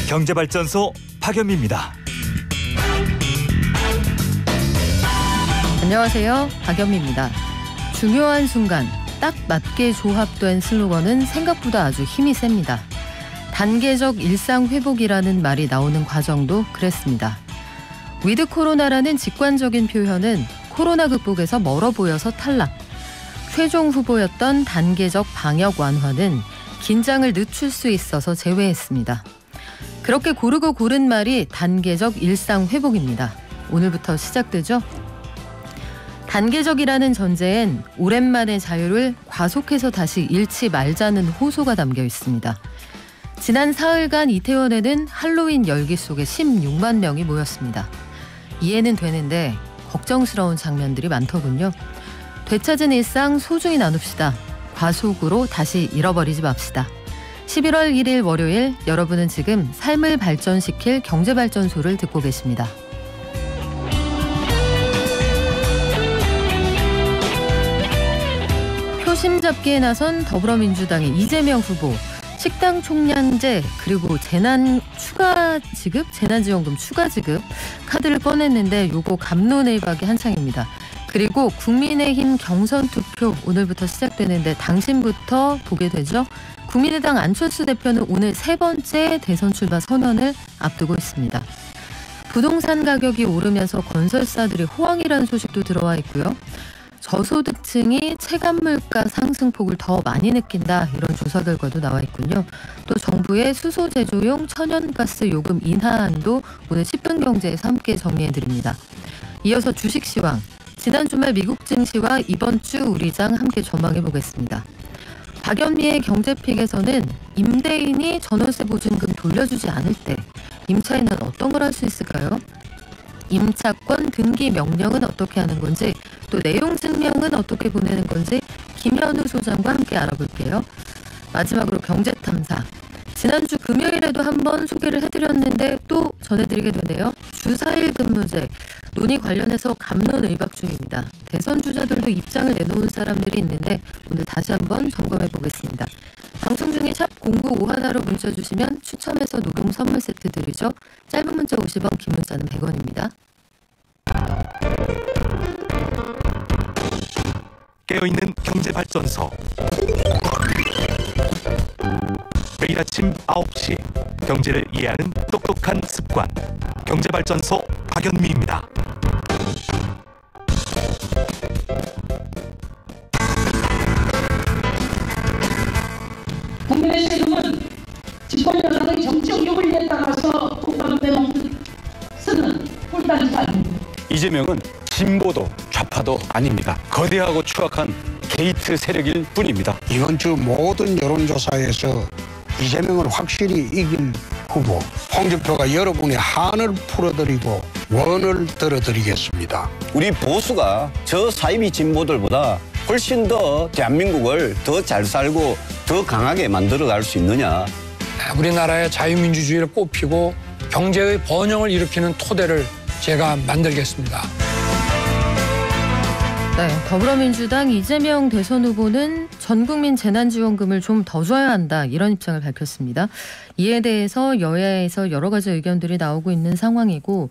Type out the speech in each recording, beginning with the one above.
경제발전소 박연미입니다. 안녕하세요. 박연미입니다. 중요한 순간 딱 맞게 조합된 슬로건은 생각보다 아주 힘이 셉니다. 단계적 일상 회복이라는 말이 나오는 과정도 그랬습니다. 위드 코로나라는 직관적인 표현은 코로나 극복에서 멀어 보여서 탈락. 최종 후보였던 단계적 방역 완화는 긴장을 늦출 수 있어서 제외했습니다. 그렇게 고르고 고른 말이 단계적 일상 회복입니다. 오늘부터 시작되죠? 단계적이라는 전제엔 오랜만의 자유를 과속해서 다시 잃지 말자는 호소가 담겨 있습니다. 지난 사흘간 이태원에는 할로윈 열기 속에 16만 명이 모였습니다. 이해는 되는데 걱정스러운 장면들이 많더군요. 되찾은 일상 소중히 나눕시다. 과속으로 다시 잃어버리지 맙시다. 11월 1일 월요일, 여러분은 지금 삶을 발전시킬 경제발전소를 듣고 계십니다. 표심 잡기에 나선 더불어민주당의 이재명 후보, 식당 총량제 그리고 재난지원금 추가 지급 카드를 꺼냈는데 요거 갑론을박이 한창입니다. 그리고 국민의힘 경선 투표 오늘부터 시작되는데 당신부터 보게 되죠. 국민의당 안철수 대표는 오늘 세 번째 대선 출마 선언을 앞두고 있습니다. 부동산 가격이 오르면서 건설사들이 호황이라는 소식도 들어와 있고요. 저소득층이 체감물가 상승폭을 더 많이 느낀다, 이런 조사 결과도 나와 있군요. 또 정부의 수소 제조용 천연가스 요금 인하안도 오늘 10분 경제에서 함께 정리해드립니다. 이어서 주식시황, 지난 주말 미국 증시와 이번 주 우리장 함께 전망해보겠습니다. 박연미의 경제픽에서는 임대인이 전월세 보증금 돌려주지 않을 때 임차인은 어떤 걸 할 수 있을까요? 임차권 등기 명령은 어떻게 하는 건지, 또 내용 증명은 어떻게 보내는 건지 김현우 소장과 함께 알아볼게요. 마지막으로 경제탐사. 지난주 금요일에도 한번 소개를 해드렸는데 또 전해드리게 되네요. 주 4일 근무제 논의 관련해서 갑론을박 중입니다. 대선 주자들도 입장을 내놓은 사람들이 있는데 오늘 다시 한번 점검해 보겠습니다. 방송 중에 샵 0951로 문자 주시면 추첨해서 노동 선물 세트 드리죠. 짧은 문자 50원, 긴 문자는 100원입니다. 깨어있는 경제발전소. 매일 아침 9시 경제를 이해하는 똑똑한 습관, 경제발전소 박연미입니다. 국민의 세금은 집권 여당의 정치적 요구에 따라서 국방대로 쓰는 꿀단지 아닙니다. 이재명은 진보도 좌파도 아닙니다. 거대하고 추악한 게이트 세력일 뿐입니다. 이번 주 모든 여론조사에서 이재명을 확실히 이긴 후보 홍준표가 여러분의 한을 풀어드리고 원을 들어드리겠습니다. 우리 보수가 저 사이비 진보들보다 훨씬 더 대한민국을 더 잘 살고 더 강하게 만들어갈 수 있느냐. 우리나라의 자유민주주의를 꽃피고 경제의 번영을 일으키는 토대를 제가 만들겠습니다. 네, 더불어민주당 이재명 대선 후보는 전국민 재난지원금을 좀 더 줘야 한다, 이런 입장을 밝혔습니다. 이에 대해서 여야에서 여러 가지 의견들이 나오고 있는 상황이고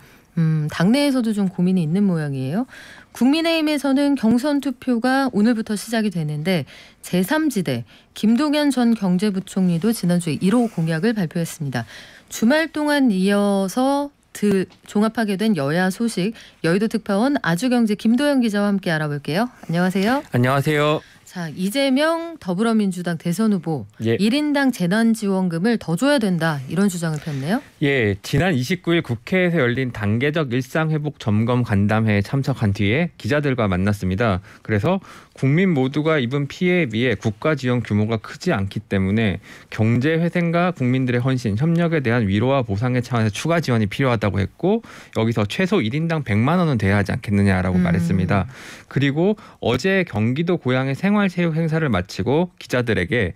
당내에서도 좀 고민이 있는 모양이에요. 국민의힘에서는 경선 투표가 오늘부터 시작이 되는데 제3지대 김동연 전 경제부총리도 지난주에 1호 공약을 발표했습니다. 주말 동안 이어서 종합하게 된 여야 소식, 여의도 특파원 아주경제 김도영 기자와 함께 알아볼게요. 안녕하세요. 안녕하세요. 자, 이재명 더불어민주당 대선 후보 1인당 재난지원금을 더 줘야 된다, 이런 주장을 폈네요. 예, 지난 29일 국회에서 열린 단계적 일상회복 점검 간담회에 참석한 뒤에 기자들과 만났습니다. 그래서 국민 모두가 입은 피해에 비해 국가 지원 규모가 크지 않기 때문에 경제 회생과 국민들의 헌신, 협력에 대한 위로와 보상의 차원에서 추가 지원이 필요하다고 했고, 여기서 최소 1인당 100만 원은 돼야 하지 않겠느냐라고 말했습니다. 그리고 어제 경기도 고양의 생활체육 행사를 마치고 기자들에게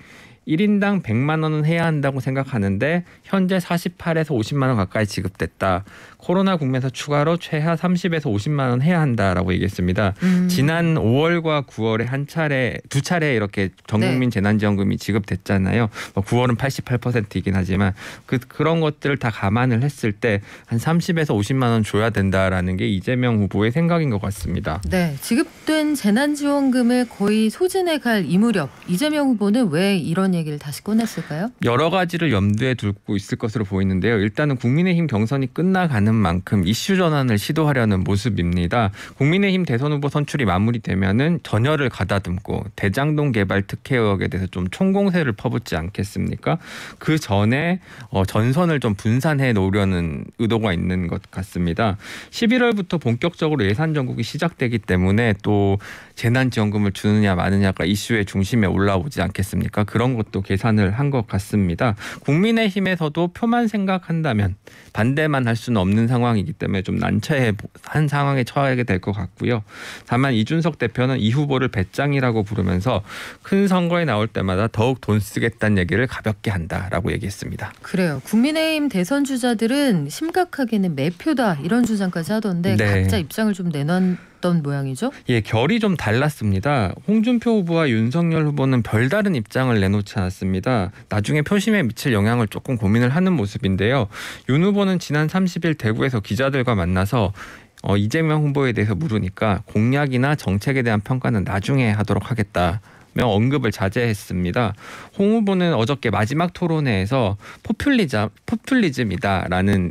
1인당 100만 원은 해야 한다고 생각하는데 현재 48에서 50만 원 가까이 지급됐다. 코로나 국면에서 추가로 최하 30에서 50만 원 해야 한다라고 얘기했습니다. 지난 5월과 9월에 두 차례 이렇게 전국민 재난지원금이 지급됐잖아요. 9월은 88%이긴 하지만 그런 것들을 다 감안을 했을 때 한 30에서 50만 원 줘야 된다라는 게 이재명 후보의 생각인 것 같습니다. 네, 지급된 재난지원금을 거의 소진해갈 이 무렵 이재명 후보는 왜 이런 얘기를 다시 꺼냈을까요? 여러 가지를 염두에 두고 있을 것으로 보이는데요. 일단은 국민의힘 경선이 끝나가는 만큼 이슈 전환을 시도하려는 모습입니다. 국민의힘 대선 후보 선출이 마무리되면은 전열을 가다듬고 대장동 개발 특혜 의혹에 대해서 좀 총공세를 퍼붓지 않겠습니까? 그 전에 전선을 좀 분산해 놓으려는 의도가 있는 것 같습니다. 11월부터 본격적으로 예산 전국이 시작되기 때문에 또 재난지원금을 주느냐 마느냐가 이슈의 중심에 올라오지 않겠습니까? 그런 것도 계산을 한 것 같습니다. 국민의힘에서도 표만 생각한다면 반대만 할 수는 없는 상황이기 때문에 좀 난처한 상황에 처하게 될 것 같고요. 다만 이준석 대표는 이 후보를 배짱이라고 부르면서 큰 선거에 나올 때마다 더욱 돈 쓰겠다는 얘기를 가볍게 한다라고 얘기했습니다. 그래요. 국민의힘 대선 주자들은 심각하게는 매표다 이런 주장까지 하던데 네. 각자 입장을 좀 내놨던 모양이죠? 예, 결이 좀 달랐습니다. 홍준표 후보와 윤석열 후보는 별다른 입장을 내놓지 않았습니다. 나중에 표심에 미칠 영향을 조금 고민을 하는 모습인데요. 윤 후보는 지난 30일 대구에서 기자들과 만나서 이재명 후보에 대해서 물으니까 공약이나 정책에 대한 평가는 나중에 하도록 하겠다. 언급을 자제했습니다. 홍 후보는 어저께 마지막 토론회에서 포퓰리즘이다라는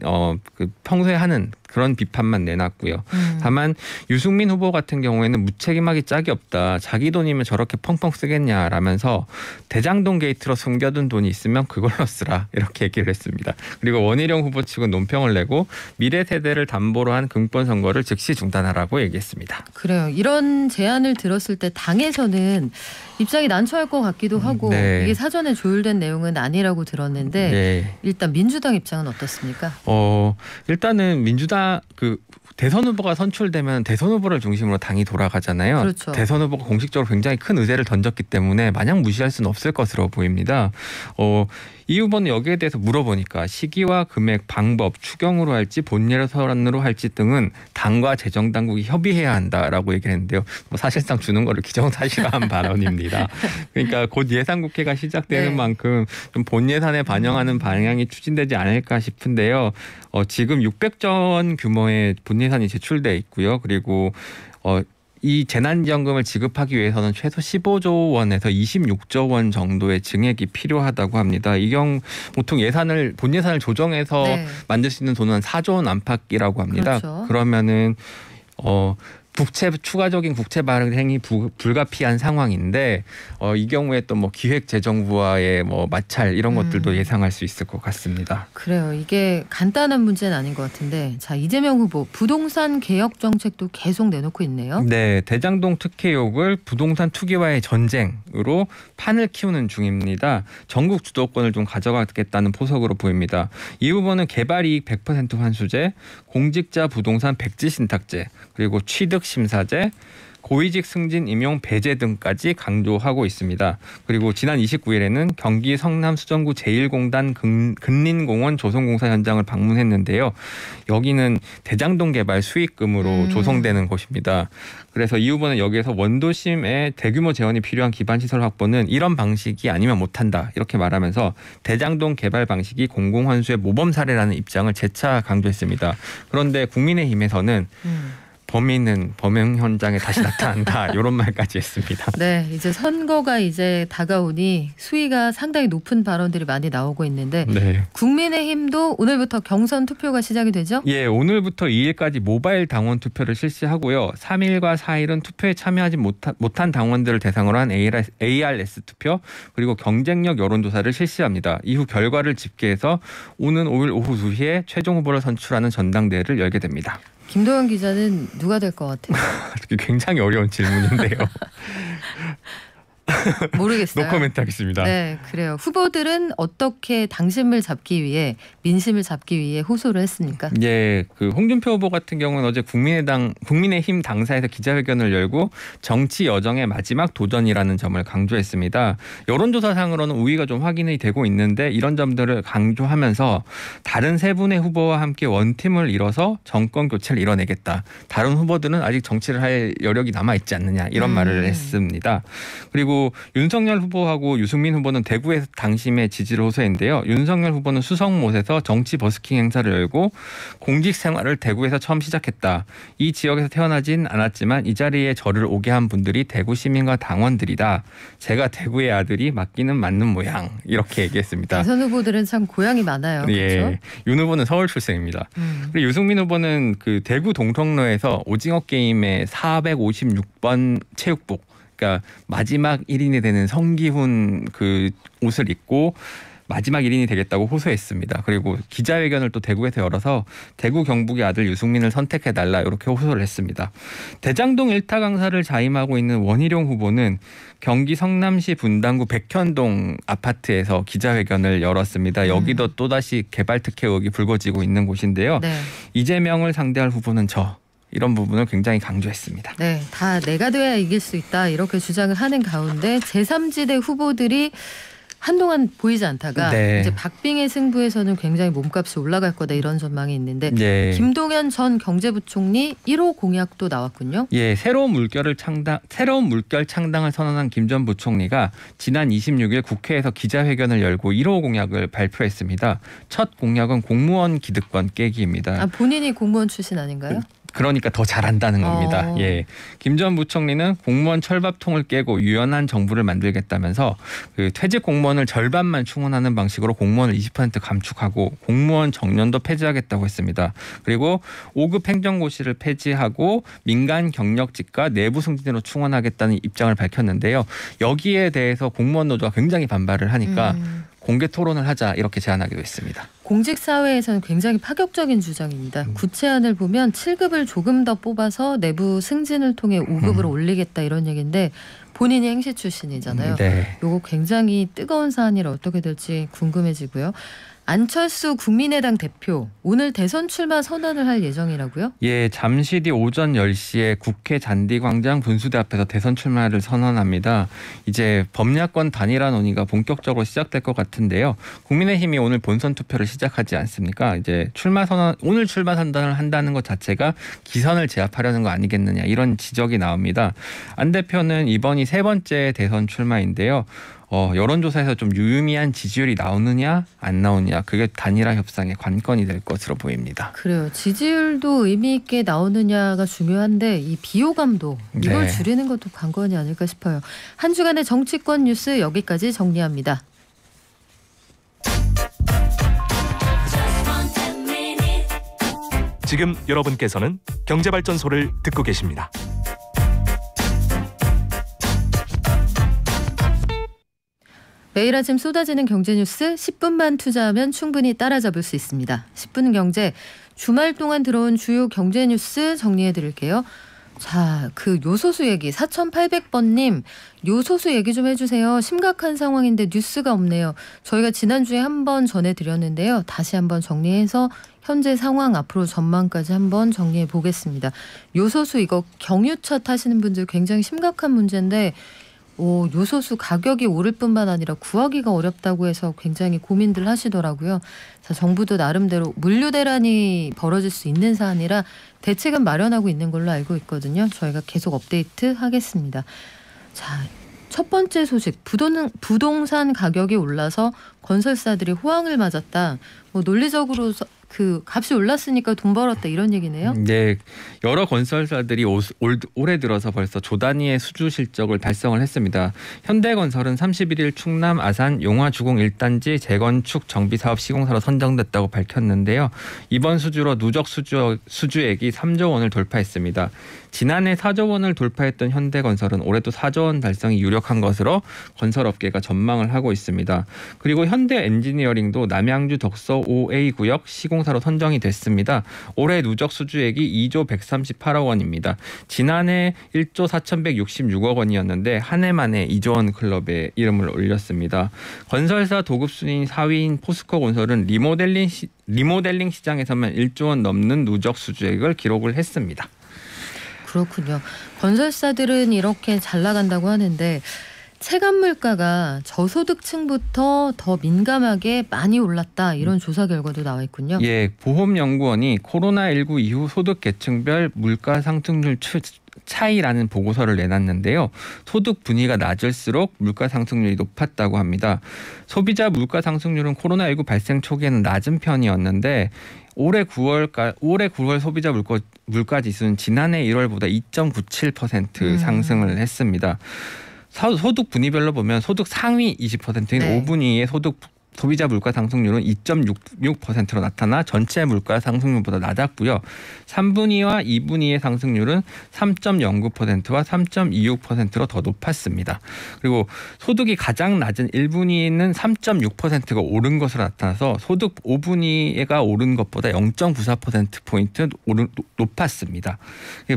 평소에 하는 그런 비판만 내놨고요. 다만 유승민 후보 같은 경우에는 무책임하기 짝이 없다. 자기 돈이면 저렇게 펑펑 쓰겠냐라면서 대장동 게이트로 숨겨둔 돈이 있으면 그걸로 쓰라 이렇게 얘기를 했습니다. 그리고 원희룡 후보 측은 논평을 내고 미래 세대를 담보로 한 금권 선거를 즉시 중단하라고 얘기했습니다. 그래요. 이런 제안을 들었을 때 당에서는 입장이 난처할 것 같기도 하고 네. 이게 사전에 조율된 내용은 아니라고 들었는데 네. 일단 민주당 입장은 어떻습니까? 일단은 민주당 대선 후보가 선출되면 대선 후보를 중심으로 당이 돌아가잖아요. 그렇죠. 대선 후보가 공식적으로 굉장히 큰 의제를 던졌기 때문에 마냥 무시할 수는 없을 것으로 보입니다. 이 후보는 여기에 대해서 물어보니까 시기와 금액, 방법, 추경으로 할지 본예산으로 할지 등은 당과 재정당국이 협의해야 한다라고 얘기를 했는데요. 사실상 주는 거를 기정사실화한 발언입니다. 그러니까 곧 예산국회가 시작되는 네. 만큼 좀 본예산에 반영하는 방향이 추진되지 않을까 싶은데요. 지금 600조 원 규모의 본예산이 제출돼 있고요. 그리고 이 재난지원금을 지급하기 위해서는 최소 15조 원에서 26조 원 정도의 증액이 필요하다고 합니다. 이 경우 보통 본 예산을 조정해서 네. 만들 수 있는 돈은 한 4조 원 안팎이라고 합니다. 그렇죠. 그러면은 추가적인 국채 발행이 불가피한 상황인데 이 경우에 또 기획재정부와의 마찰 이런 것들도 예상할 수 있을 것 같습니다. 그래요. 이게 간단한 문제는 아닌 것 같은데 자 이재명 후보 부동산 개혁 정책도 계속 내놓고 있네요. 네, 대장동 특혜 의혹을 부동산 투기와의 전쟁으로 판을 키우는 중입니다. 전국 주도권을 좀 가져가겠다는 포석으로 보입니다. 이 후보는 개발이익 100% 환수제, 공직자 부동산 백지 신탁제, 그리고 취득 심사제, 고위직 승진 임용 배제 등까지 강조하고 있습니다. 그리고 지난 29일에는 경기 성남 수정구 제1공단 근린공원 조성공사 현장을 방문했는데요. 여기는 대장동 개발 수익금으로 조성되는 곳입니다. 그래서 이 후보는 여기에서 원도심에 대규모 재원이 필요한 기반시설 확보는 이런 방식이 아니면 못한다 이렇게 말하면서 대장동 개발 방식이 공공환수의 모범 사례라는 입장을 재차 강조했습니다. 그런데 국민의힘에서는 범인은 범행 현장에 다시 나타난다 이런 말까지 했습니다. 네, 이제 선거가 이제 다가오니 수위가 상당히 높은 발언들이 많이 나오고 있는데 네. 국민의힘도 오늘부터 경선 투표가 시작이 되죠? 예, 오늘부터 2일까지 모바일 당원 투표를 실시하고요. 3일과 4일은 투표에 참여하지 못한 당원들을 대상으로 한 ARS 투표 그리고 경쟁력 여론조사를 실시합니다. 이후 결과를 집계해서 오는 5일 오후 2시에 최종 후보를 선출하는 전당대회를 열게 됩니다. 김도영 기자는 누가 될 것 같아요? 굉장히 어려운 질문인데요. 모르겠어요. 노코멘트 하겠습니다. 네, 그래요. 후보들은 어떻게 당심을 잡기 위해 민심을 잡기 위해 호소를 했습니까? 예, 그 홍준표 후보 같은 경우는 어제 국민의힘 당사에서 기자회견을 열고 정치 여정의 마지막 도전이라는 점을 강조했습니다. 여론조사상으로는 우위가 좀 확인이 되고 있는데 이런 점들을 강조하면서 다른 세 분의 후보와 함께 원팀을 이뤄서 정권 교체를 이뤄내겠다. 다른 후보들은 아직 정치를 할 여력이 남아 있지 않느냐 이런 말을 했습니다. 그리고 윤석열 후보하고 유승민 후보는 대구에서 당심의 지지를 호소했는데요. 윤석열 후보는 수성못에서 정치 버스킹 행사를 열고 공직 생활을 대구에서 처음 시작했다. 이 지역에서 태어나진 않았지만 이 자리에 저를 오게 한 분들이 대구 시민과 당원들이다. 제가 대구의 아들이 맞기는 맞는 모양. 이렇게 얘기했습니다. 대선 후보들은 참 고향이 많아요. 예, 그렇죠? 윤 후보는 서울 출생입니다. 그리고 유승민 후보는 그 대구 동성로에서 오징어 게임의 456번 체육복, 그러니까 마지막 1인이 되는 성기훈 그 옷을 입고 마지막 1인이 되겠다고 호소했습니다. 그리고 기자회견을 또 대구에서 열어서 대구 경북의 아들 유승민을 선택해달라 이렇게 호소를 했습니다. 대장동 일타 강사를 자임하고 있는 원희룡 후보는 경기 성남시 분당구 백현동 아파트에서 기자회견을 열었습니다. 여기도 또다시 개발 특혜 의혹이 불거지고 있는 곳인데요. 네. 이재명을 상대할 후보는 이런 부분을 굉장히 강조했습니다. 네, 다 내가 돼야 이길 수 있다 이렇게 주장을 하는 가운데 제3지대 후보들이 한동안 보이지 않다가 네. 이제 박빙의 승부에서는 굉장히 몸값이 올라갈 거다 이런 전망이 있는데 예. 김동연 전 경제부총리 1호 공약도 나왔군요. 예, 새로운 물결 창당을 선언한 김 전 부총리가 지난 26일 국회에서 기자회견을 열고 1호 공약을 발표했습니다. 첫 공약은 공무원 기득권 깨기입니다. 아, 본인이 공무원 출신 아닌가요? 그러니까 더 잘한다는 겁니다. 예, 김 전 부총리는 공무원 철밥통을 깨고 유연한 정부를 만들겠다면서 그 퇴직 공무원을 절반만 충원하는 방식으로 공무원을 20% 감축하고 공무원 정년도 폐지하겠다고 했습니다. 그리고 5급 행정고시를 폐지하고 민간 경력직과 내부 승진으로 충원하겠다는 입장을 밝혔는데요. 여기에 대해서 공무원 노조가 굉장히 반발을 하니까 공개 토론을 하자 이렇게 제안하기도 했습니다. 공직사회에서는 굉장히 파격적인 주장입니다. 구체안을 보면 7급을 조금 더 뽑아서 내부 승진을 통해 5급으로 올리겠다 이런 얘기인데 본인이 행시 출신이잖아요. 네. 요거 굉장히 뜨거운 사안이라 어떻게 될지 궁금해지고요. 안철수 국민의당 대표 오늘 대선 출마 선언을 할 예정이라고요? 예, 잠시 뒤 오전 10시에 국회 잔디광장 분수대 앞에서 대선 출마를 선언합니다. 이제 범야권 단일화 논의가 본격적으로 시작될 것 같은데요. 국민의힘이 오늘 본선 투표를 시작하지 않습니까? 이제 오늘 출마 선언을 한다는 것 자체가 기선을 제압하려는 거 아니겠느냐 이런 지적이 나옵니다. 안 대표는 이번이 세 번째 대선 출마인데요. 여론조사에서 좀 유의미한 지지율이 나오느냐 안 나오느냐 그게 단일화 협상의 관건이 될 것으로 보입니다. 그래요. 지지율도 의미 있게 나오느냐가 중요한데 이 비호감도 이걸 네. 줄이는 것도 관건이 아닐까 싶어요. 한 주간의 정치권 뉴스 여기까지 정리합니다. 지금 여러분께서는 경제발전소를 듣고 계십니다. 매일 아침 쏟아지는 경제 뉴스 10분만 투자하면 충분히 따라잡을 수 있습니다. 10분 경제 주말 동안 들어온 주요 경제 뉴스 정리해 드릴게요. 자, 그 요소수 얘기 4800번님 요소수 얘기 좀 해주세요. 심각한 상황인데 뉴스가 없네요. 저희가 지난주에 한번 전해드렸는데요. 다시 한번 정리해서 현재 상황 앞으로 전망까지 한번 정리해 보겠습니다. 요소수 이거 경유차 타시는 분들 굉장히 심각한 문제인데 요소수 가격이 오를 뿐만 아니라 구하기가 어렵다고 해서 굉장히 고민들 하시더라고요. 자, 정부도 나름대로 물류 대란이 벌어질 수 있는 사안이라 대책은 마련하고 있는 걸로 알고 있거든요. 저희가 계속 업데이트 하겠습니다. 자, 첫 번째 소식 부동산 가격이 올라서 건설사들이 호황을 맞았다. 논리적으로 그 값이 올랐으니까 돈 벌었다 이런 얘기네요. 네, 여러 건설사들이 올해 들어서 벌써 조 단위의 수주 실적을 달성을 했습니다. 현대건설은 31일 충남 아산 용화주공 1단지 재건축 정비사업 시공사로 선정됐다고 밝혔는데요. 이번 수주로 누적 수주액이 3조 원을 돌파했습니다. 지난해 4조 원을 돌파했던 현대건설은 올해도 4조 원 달성이 유력한 것으로 건설업계가 전망을 하고 있습니다. 그리고 현대엔지니어링도 남양주 덕서 5A 구역 시공사로 선정이 됐습니다. 올해 누적 수주액이 2조 138억 원입니다. 지난해 1조 4,166억 원이었는데 한 해 만에 2조 원 클럽에 이름을 올렸습니다. 건설사 도급 순위 4위인 포스코건설은 리모델링 시장에서만 1조 원 넘는 누적 수주액을 기록을 했습니다. 그렇군요. 건설사들은 이렇게 잘 나간다고 하는데 체감 물가가 저소득층부터 더 민감하게 많이 올랐다. 이런 조사 결과도 나와 있군요. 예, 보험연구원이 코로나19 이후 소득 계층별 물가 상승률 차이라는 보고서를 내놨는데요. 소득 분위기가 낮을수록 물가 상승률이 높았다고 합니다. 소비자 물가 상승률은 코로나19 발생 초기에는 낮은 편이었는데 올해 9월 소비자 물가 지수는 지난해 1월보다 2.97% 상승을 했습니다. 소득 분위별로 보면 소득 상위 20%인 5분위의 소비자 물가 상승률은 2.66%로 나타나 전체 물가 상승률보다 낮았고요. 3분위와 2분위의 상승률은 3.09%와 3.26%로 더 높았습니다. 그리고 소득이 가장 낮은 1분위는 3.6%가 오른 것으로 나타나서 소득 5분위가 오른 것보다 0.94%포인트 높았습니다.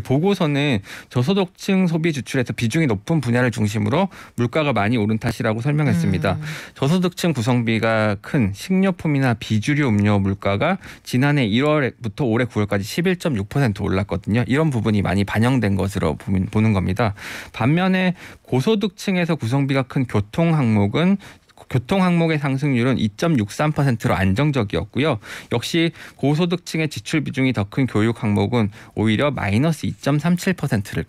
보고서는 저소득층 소비 지출에서 비중이 높은 분야를 중심으로 물가가 많이 오른 탓이라고 설명했습니다. 저소득층 구성비가 큰 식료품이나 비주류 음료 물가가 지난해 1월부터 올해 9월까지 11.6% 올랐거든요. 이런 부분이 많이 반영된 것으로 보는 겁니다. 반면에 고소득층에서 구성비가 큰 교통 항목의 상승률은 2.63%로 안정적이었고요. 역시 고소득층의 지출 비중이 더 큰 교육 항목은 오히려 마이너스 2.37%를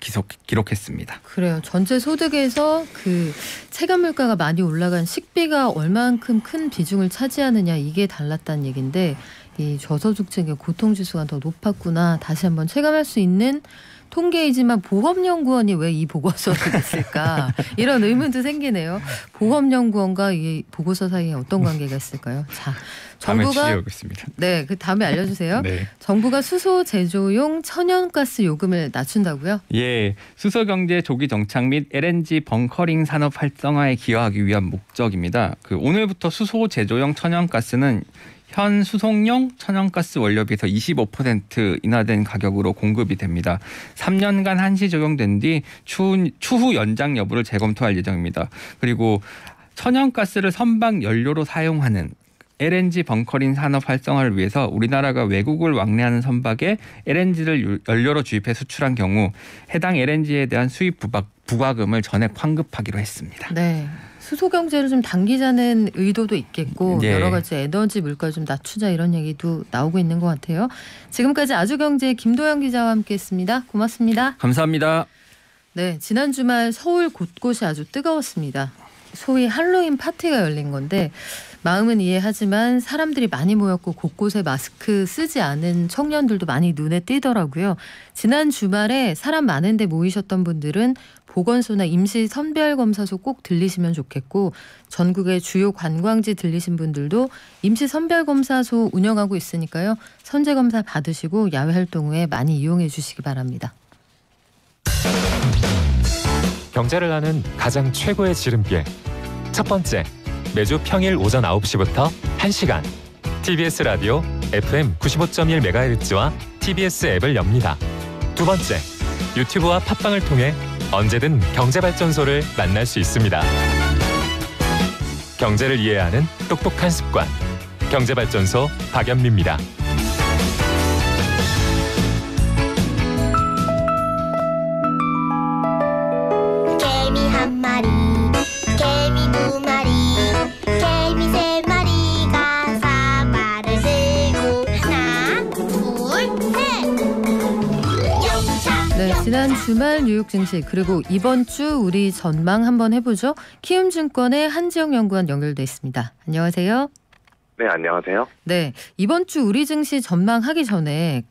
기록했습니다. 그래요. 전체 소득에서 그 체감 물가가 많이 올라간 식비가 얼만큼 큰 비중을 차지하느냐 이게 달랐다는 얘기인데 이 저소득층의 고통지수가 더 높았구나. 다시 한번 체감할 수 있는 통계이지만 보험연구원이 왜 이 보고서를 냈을까 이런 의문도 생기네요. 보험연구원과 이 보고서 사이에 어떤 관계가 있을까요? 자, 정부가 네, 그 다음에 알려주세요. 네. 정부가 수소 제조용 천연가스 요금을 낮춘다고요? 예, 수소 경제 조기 정착 및 LNG 벙커링 산업 활성화에 기여하기 위한 목적입니다. 오늘부터 수소 제조용 천연가스는 현 수송용 천연가스 원료비에서 25% 인하된 가격으로 공급이 됩니다. 3년간 한시 적용된 뒤 추후 연장 여부를 재검토할 예정입니다. 그리고 천연가스를 선박 연료로 사용하는 LNG 벙커링 산업 활성화를 위해서 우리나라가 외국을 왕래하는 선박에 LNG를 연료로 주입해 수출한 경우 해당 LNG에 대한 수입 부과금을 전액 환급하기로 했습니다. 네. 수소 경제를 좀 당기자는 의도도 있겠고 여러 가지 에너지 물가 좀 낮추자 이런 얘기도 나오고 있는 것 같아요. 지금까지 아주경제의 김도영 기자와 함께했습니다. 고맙습니다. 감사합니다. 네, 지난 주말 서울 곳곳이 아주 뜨거웠습니다. 소위 할로윈 파티가 열린 건데 마음은 이해하지만 사람들이 많이 모였고 곳곳에 마스크 쓰지 않은 청년들도 많이 눈에 띄더라고요. 지난 주말에 사람 많은 데 모이셨던 분들은 보건소나 임시선별검사소 꼭 들리시면 좋겠고 전국의 주요 관광지 들리신 분들도 임시선별검사소 운영하고 있으니까요. 선제검사 받으시고 야외 활동 후에 많이 이용해 주시기 바랍니다. 경제를 아는 가장 최고의 지름길. 첫 번째, 매주 평일 오전 9시부터 1시간 TBS 라디오 FM 95.1MHz와 TBS 앱을 엽니다. 두 번째, 유튜브와 팟빵을 통해 언제든 경제발전소를 만날 수 있습니다. 경제를 이해하는 똑똑한 습관. 경제발전소 박연미입니다. 개미 한 마리, 개미 두 마리, 개미 세 마리가 사발을 들고 하나, 둘, 셋. 영차. 네, 지난 주말 뉴욕 증시 그리고 이번 주 우리 전망 한번 해보죠. 키움증권의 한지영 연구원 연결돼 있습니다. 안녕하세요. 네, 안녕하세요. 네, 이번 주 우리 증시 전망하기 전에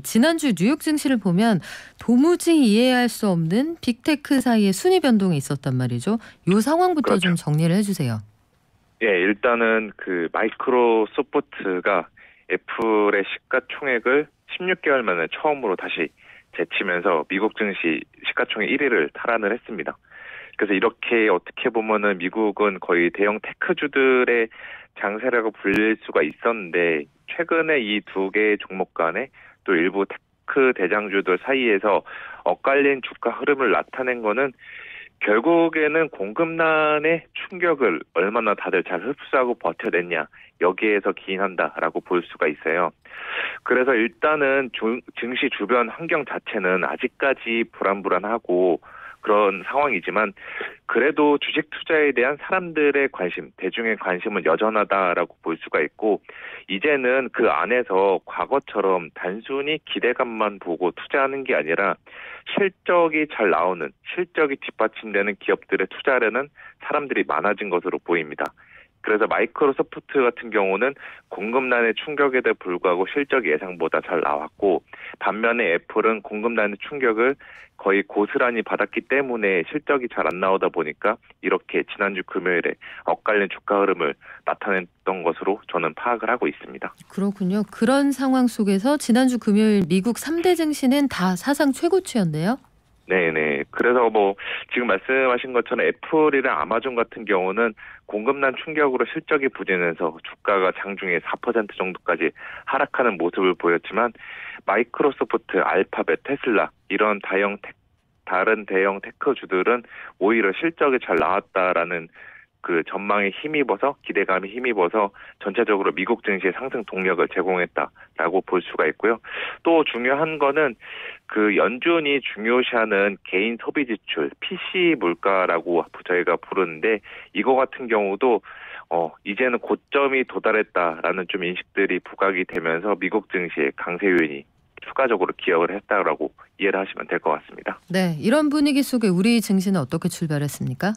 지난주 뉴욕 증시를 보면 도무지 이해할 수 없는 빅테크 사이에 순위 변동이 있었단 말이죠. 이 상황부터 좀 정리를 해주세요. 예, 일단은 마이크로소프트가 애플의 시가총액을 16개월 만에 처음으로 다시 제치면서 미국 증시 시가총액 1위를 탈환을 했습니다. 그래서 이렇게 어떻게 보면은 미국은 거의 대형 테크주들의 장세라고 불릴 수가 있었는데 최근에 이 두 개의 종목 간에 또 일부 테크 대장주들 사이에서 엇갈린 주가 흐름을 나타낸 거는 결국에는 공급난의 충격을 얼마나 다들 잘 흡수하고 버텨냈냐 여기에서 기인한다라고 볼 수가 있어요. 그래서 일단은 증시 주변 환경 자체는 아직까지 불안불안하고 그런 상황이지만 그래도 주식 투자에 대한 사람들의 관심, 대중의 관심은 여전하다라고 볼 수가 있고 이제는 그 안에서 과거처럼 단순히 기대감만 보고 투자하는 게 아니라 실적이 잘 나오는, 실적이 뒷받침되는 기업들에 투자하려는 사람들이 많아진 것으로 보입니다. 그래서 마이크로소프트 같은 경우는 공급난의 충격에도 불구하고 실적이 예상보다 잘 나왔고 반면에 애플은 공급난의 충격을 거의 고스란히 받았기 때문에 실적이 잘 안 나오다 보니까 이렇게 지난주 금요일에 엇갈린 주가 흐름을 나타냈던 것으로 저는 파악을 하고 있습니다. 그렇군요. 그런 상황 속에서 지난주 금요일 미국 3대 증시는 다 사상 최고치였네요. 네네. 그래서 지금 말씀하신 것처럼 애플이랑 아마존 같은 경우는 공급난 충격으로 실적이 부진해서 주가가 장중에 4% 정도까지 하락하는 모습을 보였지만 마이크로소프트, 알파벳, 테슬라 이런 다른 대형 테크주들은 오히려 실적이 잘 나왔다라는 그 전망에 힘입어서 기대감에 힘입어서 전체적으로 미국 증시의 상승 동력을 제공했다라고 볼 수가 있고요. 또 중요한 거는 그 연준이 중요시하는 개인 소비 지출, PC 물가라고 저희가 부르는데 이거 같은 경우도 이제는 고점이 도달했다라는 좀 인식들이 부각이 되면서 미국 증시의 강세 요인이 추가적으로 기여를 했다라고 이해를 하시면 될 것 같습니다. 네, 이런 분위기 속에 우리 증시는 어떻게 출발했습니까?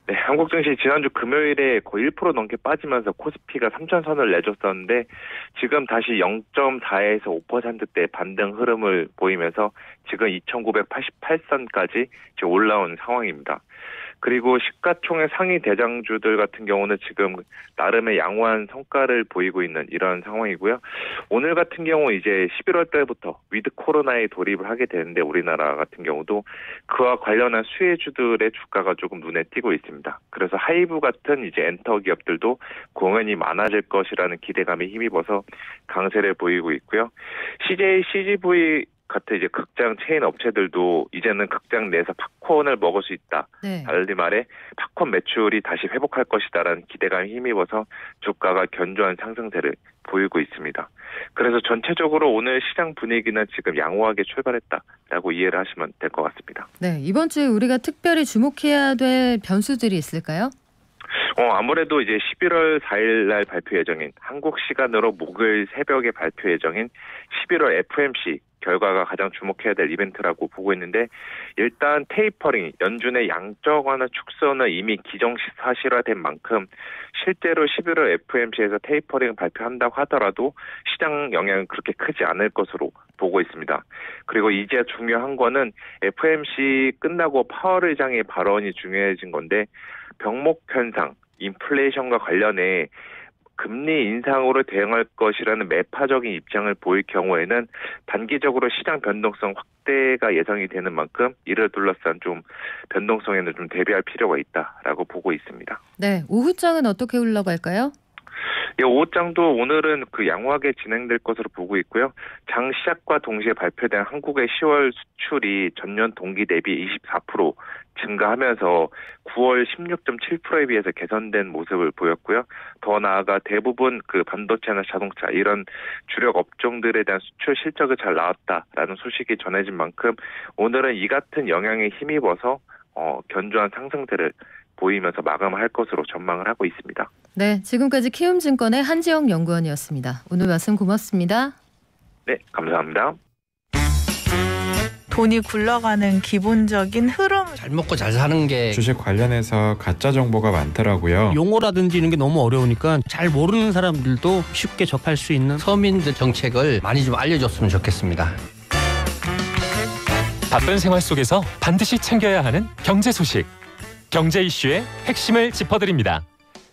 네, 한국 증시 지난주 금요일에 거의 1% 넘게 빠지면서 코스피가 3,000선을 내줬었는데 지금 다시 0.4에서 5%대 반등 흐름을 보이면서 지금 2,988선까지 지금 올라온 상황입니다. 그리고 시가총액 상위 대장주들 같은 경우는 지금 나름의 양호한 성과를 보이고 있는 이런 상황이고요. 오늘 같은 경우 이제 11월 달부터 위드 코로나에 돌입을 하게 되는데 우리나라 같은 경우도 그와 관련한 수혜주들의 주가가 조금 눈에 띄고 있습니다. 그래서 하이브 같은 이제 엔터 기업들도 공연이 많아질 것이라는 기대감에 힘입어서 강세를 보이고 있고요. CJ, CGV 같은 이제 극장 체인 업체들도 이제는 극장 내에서 팝콘을 먹을 수 있다. 네. 달리 말해 팝콘 매출이 다시 회복할 것이다라는 기대감에 힘입어서 주가가 견조한 상승세를 보이고 있습니다. 그래서 전체적으로 오늘 시장 분위기는 지금 양호하게 출발했다라고 이해를 하시면 될 것 같습니다. 네, 이번 주에 우리가 특별히 주목해야 될 변수들이 있을까요? 아무래도 이제 11월 4일 날 발표 예정인 한국 시간으로 목요일 새벽에 발표 예정인 11월 FOMC 결과가 가장 주목해야 될 이벤트라고 보고 있는데 일단 테이퍼링, 연준의 양적 완화 축소는 이미 기정사실화된 만큼 실제로 11월 FOMC에서 테이퍼링 발표한다고 하더라도 시장 영향은 그렇게 크지 않을 것으로 보고 있습니다. 그리고 이제 중요한 거는 FOMC 끝나고 파월 의장의 발언이 중요해진 건데 병목 현상, 인플레이션과 관련해 금리 인상으로 대응할 것이라는 매파적인 입장을 보일 경우에는 단기적으로 시장 변동성 확대가 예상이 되는 만큼 이를 둘러싼 좀 변동성에는 좀 대비할 필요가 있다라고 보고 있습니다. 네, 오후장은 어떻게 흘러갈까요? 예, 오후장도 오늘은 그 양호하게 진행될 것으로 보고 있고요. 장 시작과 동시에 발표된 한국의 10월 수출이 전년 동기 대비 24% 증가하면서 9월 16.7%에 비해서 개선된 모습을 보였고요. 더 나아가 대부분 그 반도체나 자동차 이런 주력 업종들에 대한 수출 실적이 잘 나왔다라는 소식이 전해진 만큼 오늘은 이 같은 영향에 힘입어서 견조한 상승세를 보이면서 마감할 것으로 전망을 하고 있습니다. 네, 지금까지 키움증권의 한지영 연구원이었습니다. 오늘 말씀 고맙습니다. 네, 감사합니다. 돈이 굴러가는 기본적인 흐름. 잘 먹고 잘 사는 게 주식 관련해서 가짜 정보가 많더라고요. 용어라든지 이런 게 너무 어려우니까 잘 모르는 사람들도 쉽게 접할 수 있는 서민들 정책을 많이 좀 알려줬으면 좋겠습니다. 바쁜 생활 속에서 반드시 챙겨야 하는 경제 소식. 경제 이슈의 핵심을 짚어드립니다.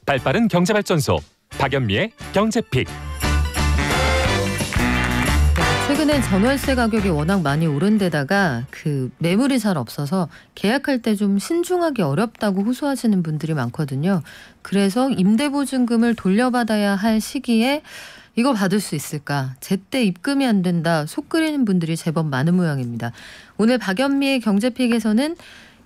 발빠른 경제발전소 박연미의 경제픽. 최근엔 전월세 가격이 워낙 많이 오른 데다가 그 매물이 잘 없어서 계약할 때 좀 신중하기 어렵다고 호소하시는 분들이 많거든요. 그래서 임대보증금을 돌려받아야 할 시기에 이거 받을 수 있을까? 제때 입금이 안 된다. 속 끓이는 분들이 제법 많은 모양입니다. 오늘 박연미의 경제픽에서는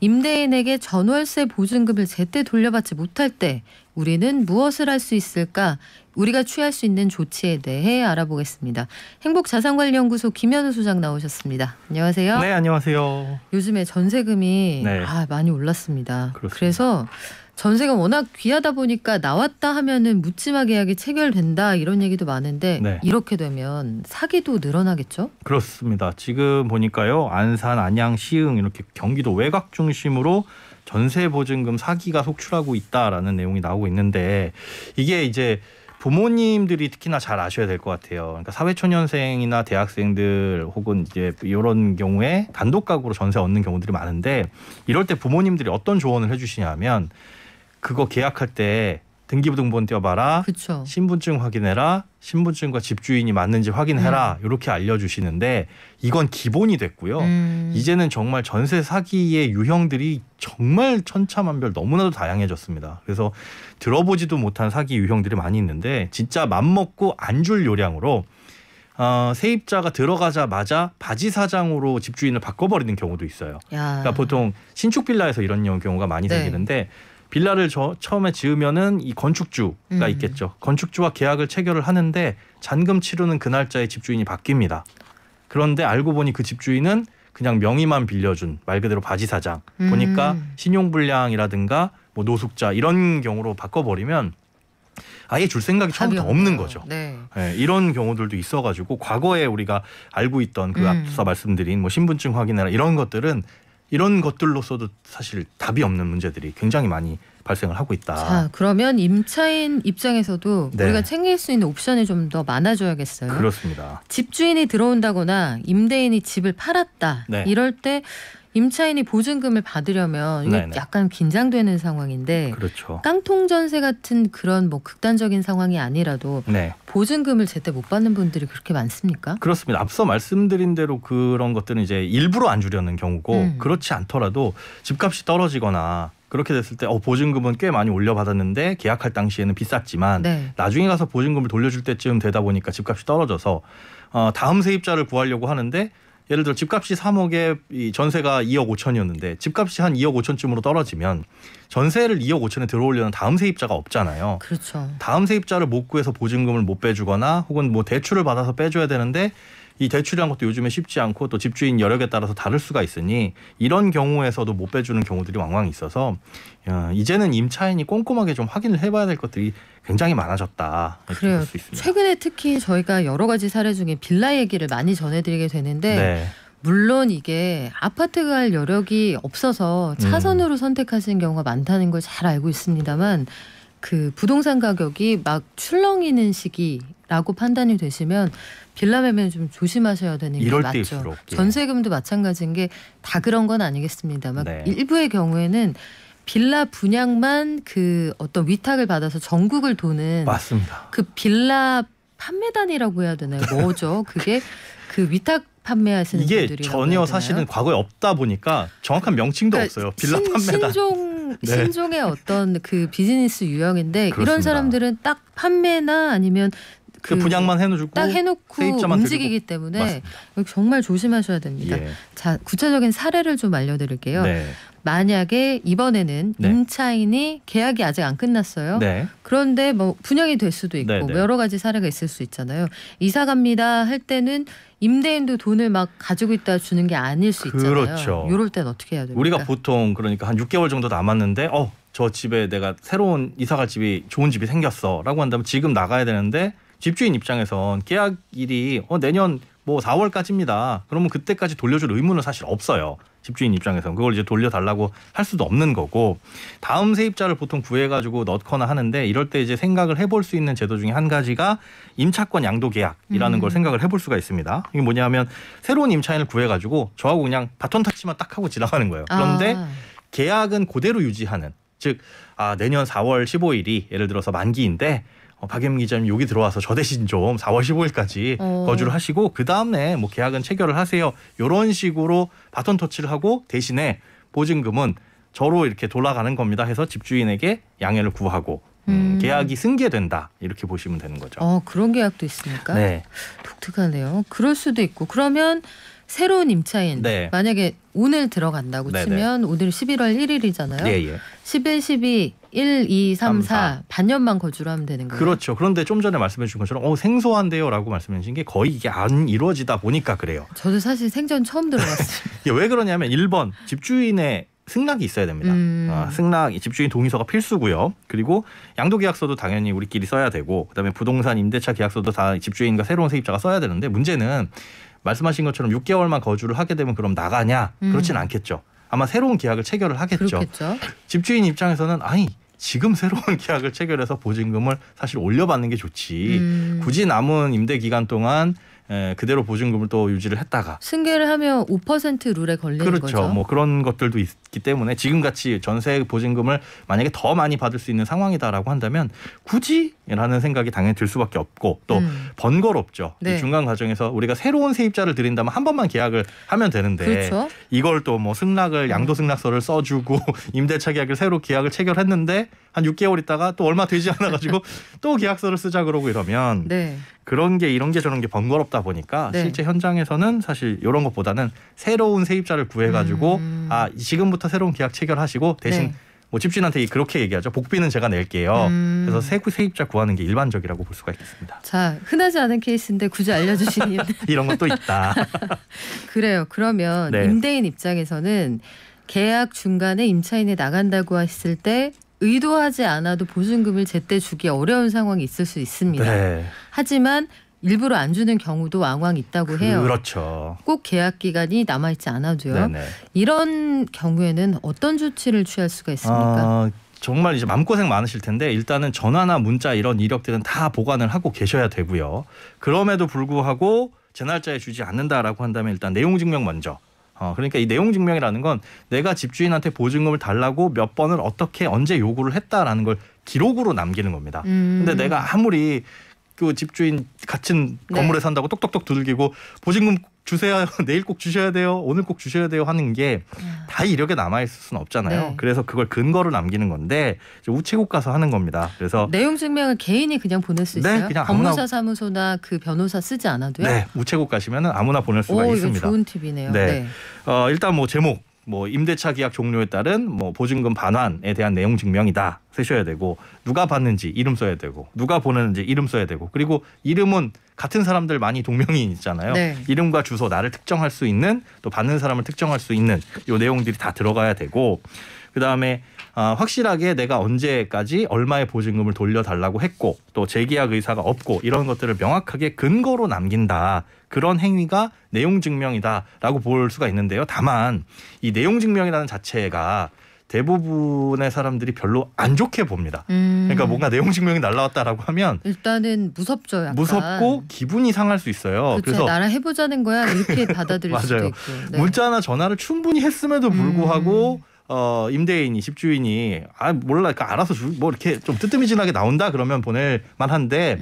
임대인에게 전월세 보증금을 제때 돌려받지 못할 때 우리는 무엇을 할 수 있을까? 우리가 취할 수 있는 조치에 대해 알아보겠습니다. 행복자산관리연구소 김현우 소장 나오셨습니다. 안녕하세요. 네, 안녕하세요. 요즘에 전세금이 많이 올랐습니다. 그렇습니다. 그래서 전세가 워낙 귀하다 보니까 나왔다 하면은 묻지마 계약이 체결된다 이런 얘기도 많은데 이렇게 되면 사기도 늘어나겠죠? 그렇습니다. 지금 보니까요. 안산, 안양, 시흥 이렇게 경기도 외곽 중심으로 전세 보증금 사기가 속출하고 있다라는 내용이 나오고 있는데 이게 이제 부모님들이 특히나 잘 아셔야 될 것 같아요. 그러니까 사회초년생이나 대학생들 혹은 이제 이런 경우에 단독 가구로 전세 얻는 경우들이 많은데 이럴 때 부모님들이 어떤 조언을 해주시냐면 그거 계약할 때 등기부등본 떼어봐라. 그쵸. 신분증 확인해라. 신분증과 집주인이 맞는지 확인해라. 이렇게 알려주시는데 이건 기본이 됐고요. 이제는 정말 전세 사기의 유형들이 정말 천차만별 너무나도 다양해졌습니다. 그래서 들어보지도 못한 사기 유형들이 많이 있는데 진짜 맘먹고 안 줄 요량으로 세입자가 들어가자마자 바지 사장으로 집주인을 바꿔버리는 경우도 있어요. 그러니까 보통 신축 빌라에서 이런 경우가 많이 생기는데 빌라를 처음에 지으면은 이 건축주가 있겠죠. 건축주와 계약을 체결을 하는데 잔금 치르는 그 날짜에 집주인이 바뀝니다. 그런데 알고 보니 그 집주인은 그냥 명의만 빌려준 말 그대로 바지 사장. 보니까 신용불량이라든가 뭐 노숙자 이런 경우로 바꿔버리면 아예 줄 생각이 처음부터 없는 거죠. 이런 경우들도 있어가지고 과거에 우리가 알고 있던 그 앞서 말씀드린 뭐 신분증 확인해라 이런 것들은 이런 것들로서도 사실 답이 없는 문제들이 굉장히 많이 발생을 하고 있다. 자, 그러면 임차인 입장에서도 우리가 챙길 수 있는 옵션이 좀 더 많아져야겠어요. 그렇습니다. 집주인이 들어온다거나 임대인이 집을 팔았다. 이럴 때 임차인이 보증금을 받으려면 이게 약간 긴장되는 상황인데 그렇죠. 깡통 전세 같은 그런 뭐 극단적인 상황이 아니라도 보증금을 제때 못 받는 분들이 그렇게 많습니까? 그렇습니다. 앞서 말씀드린 대로 그런 것들은 이제 일부러 안 주려는 경우고 그렇지 않더라도 집값이 떨어지거나 그렇게 됐을 때 보증금은 꽤 많이 올려받았는데 계약할 당시에는 비쌌지만 나중에 가서 보증금을 돌려줄 때쯤 되다 보니까 집값이 떨어져서 다음 세입자를 구하려고 하는데 예를 들어 집값이 3억에 이 전세가 2억 5천이었는데 집값이 한 2억 5천쯤으로 떨어지면 전세를 2억 5천에 들어오려는 다음 세입자가 없잖아요. 그렇죠. 다음 세입자를 못 구해서 보증금을 못 빼주거나 혹은 뭐 대출을 받아서 빼줘야 되는데 이 대출이란 것도 요즘에 쉽지 않고 또 집주인 여력에 따라서 다를 수가 있으니 이런 경우에서도 못 빼주는 경우들이 왕왕 있어서 이제는 임차인이 꼼꼼하게 좀 확인을 해봐야 될 것들이 굉장히 많아졌다. 그래요. 볼 수 있습니다. 최근에 특히 저희가 여러 가지 사례 중에 빌라 얘기를 많이 전해드리게 되는데 물론 이게 아파트 갈 여력이 없어서 차선으로 선택하시는 경우가 많다는 걸 잘 알고 있습니다만 그 부동산 가격이 막 출렁이는 시기라고 판단이 되시면 빌라 매매는 좀 조심하셔야 되는 게 맞죠. 때일수록, 전세금도 마찬가지인 게 다 그런 건 아니겠습니다만 일부의 경우에는 빌라 분양만 그 어떤 위탁을 받아서 전국을 도는 맞습니다. 그 빌라 판매단이라고 해야 되나요? 뭐죠? 그게 그 위탁 판매하시는 이게 분들이 전혀 사실은 과거에 없다 보니까 정확한 명칭도 없어요. 빌라 판매단. 신종의 어떤 그 비즈니스 유형인데 그렇습니다. 이런 사람들은 딱 판매나 아니면 그 분양만 해주고 딱 해놓고 움직이기 때문에 맞습니다. 정말 조심하셔야 됩니다. 자, 구체적인 사례를 좀 알려드릴게요. 만약에 이번에는 임차인이 계약이 아직 안 끝났어요. 그런데 뭐 분양이 될 수도 있고 뭐 여러 가지 사례가 있을 수 있잖아요. 이사 갑니다 할 때는 임대인도 돈을 막 가지고 있다 주는 게 아닐 수 있잖아요. 그렇죠. 이럴 땐 어떻게 해야 됩니까? 우리가 보통 그러니까 한 6개월 정도 남았는데 저 집에 내가 새로운 이사갈 집이 좋은 집이 생겼어 라고 한다면 지금 나가야 되는데 집주인 입장에선 계약일이 내년 뭐 4월까지입니다. 그러면 그때까지 돌려줄 의무는 사실 없어요. 집주인 입장에서는 그걸 이제 돌려달라고 할 수도 없는 거고 다음 세입자를 보통 구해가지고 넣거나 하는데 이럴 때 이제 생각을 해볼 수 있는 제도 중에 한 가지가 임차권 양도 계약이라는 걸 생각을 해볼 수가 있습니다. 이게 뭐냐면 새로운 임차인을 구해가지고 저하고 그냥 바톤 터치만 딱 하고 지나가는 거예요. 그런데 계약은 그대로 유지하는 즉 내년 4월 15일이 예를 들어서 만기인데 박예민 기자님 여기 들어와서 저 대신 좀 4월 15일까지 거주를 하시고 그 다음에 뭐 계약은 체결을 하세요. 이런 식으로 바톤 터치를 하고 대신에 보증금은 저로 이렇게 돌아가는 겁니다 해서 집주인에게 양해를 구하고 계약이 승계된다 이렇게 보시면 되는 거죠. 그런 계약도 있습니까? 네. 독특하네요. 그럴 수도 있고 그러면 새로운 임차인 네. 만약에 오늘 들어간다고 네네. 치면 오늘 11월 1일이잖아요. 예. 11, 12, 1, 2, 3, 4 반년만 거주를 하면 되는 거예요. 그렇죠. 그런데 좀 전에 말씀해 주신 것처럼 생소한데요 라고 말씀해 주신 게 거의 이게 안 이루어지다 보니까 그래요. 저도 사실 생전 처음 들어봤어요. 왜 그러냐면 1번 집주인의 승낙이 있어야 됩니다. 승낙, 집주인 동의서가 필수고요. 그리고 양도계약서도 당연히 우리끼리 써야 되고 그다음에 부동산 임대차 계약서도 다 집주인과 새로운 세입자가 써야 되는데 문제는 말씀하신 것처럼 6개월만 거주를 하게 되면 그럼 나가냐? 그렇진 않겠죠. 아마 새로운 계약을 체결을 하겠죠. 그렇겠죠. 집주인 입장에서는 지금 새로운 계약을 체결해서 보증금을 사실 올려받는 게 좋지. 굳이 남은 임대 기간 동안 그대로 보증금을 또 유지를 했다가 승계를 하면 5% 룰에 걸리는 그렇죠. 거죠. 뭐 그런 것들도 있기 때문에 지금같이 전세 보증금을 만약에 더 많이 받을 수 있는 상황이다라고 한다면 굳이라는 생각이 당연히 들 수밖에 없고 또 번거롭죠. 네. 이 중간 과정에서 우리가 새로운 세입자를 들인다면 한 번만 계약을 하면 되는데 그렇죠. 이걸 또 뭐 승낙을 양도승낙서를 써주고 임대차 계약을 새로 계약을 체결했는데 한 6개월 있다가 또 얼마 되지 않아가지고 또 계약서를 쓰자 그러고 이러면 네. 그런 게 이런 게 저런 게 번거롭다 보니까 네. 실제 현장에서는 사실 이런 것보다는 새로운 세입자를 구해가지고 지금부터 새로운 계약 체결하시고 대신 네. 뭐 집주인한테 그렇게 얘기하죠. 복비는 제가 낼게요. 그래서 세입자 구하는 게 일반적이라고 볼 수가 있겠습니다. 자, 흔하지 않은 케이스인데 굳이 알려주신 이유는 이런 것도 있다. 그래요. 그러면 네. 임대인 입장에서는 계약 중간에 임차인이 나간다고 했을 때 의도하지 않아도 보증금을 제때 주기 어려운 상황이 있을 수 있습니다. 네. 하지만 일부러 안 주는 경우도 왕왕 있다고 해요. 그렇죠. 꼭 계약 기간이 남아있지 않아도요. 네네. 이런 경우에는 어떤 조치를 취할 수가 있습니까? 정말 이제 마음고생 많으실 텐데 일단은 전화나 문자 이런 이력들은 다 보관을 하고 계셔야 되고요. 그럼에도 불구하고 제 날짜에 주지 않는다라고 한다면 일단 내용 증명 먼저. 그러니까 이 내용 증명이라는 건 내가 집주인한테 보증금을 달라고 몇 번을 어떻게 언제 요구를 했다라는 걸 기록으로 남기는 겁니다. 근데 내가 아무리 그 집주인 같은 건물에 산다고 똑똑똑 두들기고 보증금 주세요. 내일 꼭 주셔야 돼요. 오늘 꼭 주셔야 돼요 하는 게 다 이력에 남아있을 수는 없잖아요. 네. 그래서 그걸 근거로 남기는 건데 우체국 가서 하는 겁니다. 그래서 내용 증명을 개인이 그냥 보낼 수 있어요? 네, 그냥 법무사 사무소나 그 변호사 쓰지 않아도요? 네, 우체국 가시면 아무나 보낼 수가 있습니다. 이거 좋은 팁이네요. 네. 일단 뭐 제목, 뭐 임대차 계약 종료에 따른 뭐 보증금 반환에 대한 내용 증명이다 쓰셔야 되고 누가 받는지 이름 써야 되고 누가 보내는지 이름 써야 되고 그리고 이름은 같은 사람들 많이 동명이인 있잖아요. 네. 이름과 주소 나를 특정할 수 있는 또 받는 사람을 특정할 수 있는 요 내용들이 다 들어가야 되고 그다음에 확실하게 내가 언제까지 얼마의 보증금을 돌려달라고 했고 또 재계약 의사가 없고 이런 것들을 명확하게 근거로 남긴다. 그런 행위가 내용 증명이다라고 볼 수가 있는데요. 다만 이 내용 증명이라는 자체가 대부분의 사람들이 별로 안 좋게 봅니다. 그러니까 뭔가 내용 증명이 날라왔다라고 하면 일단은 무섭죠. 약간. 무섭고 기분이 상할 수 있어요. 그래서 나랑 해보자는 거야 이렇게 받아들일 수도 맞아요. 있고. 네. 문자나 전화를 충분히 했음에도 불구하고 임대인이 집주인이 몰라 그러니까 알아서 뭐 이렇게 좀 뜨뜨미진하게 나온다 그러면 보낼 만한데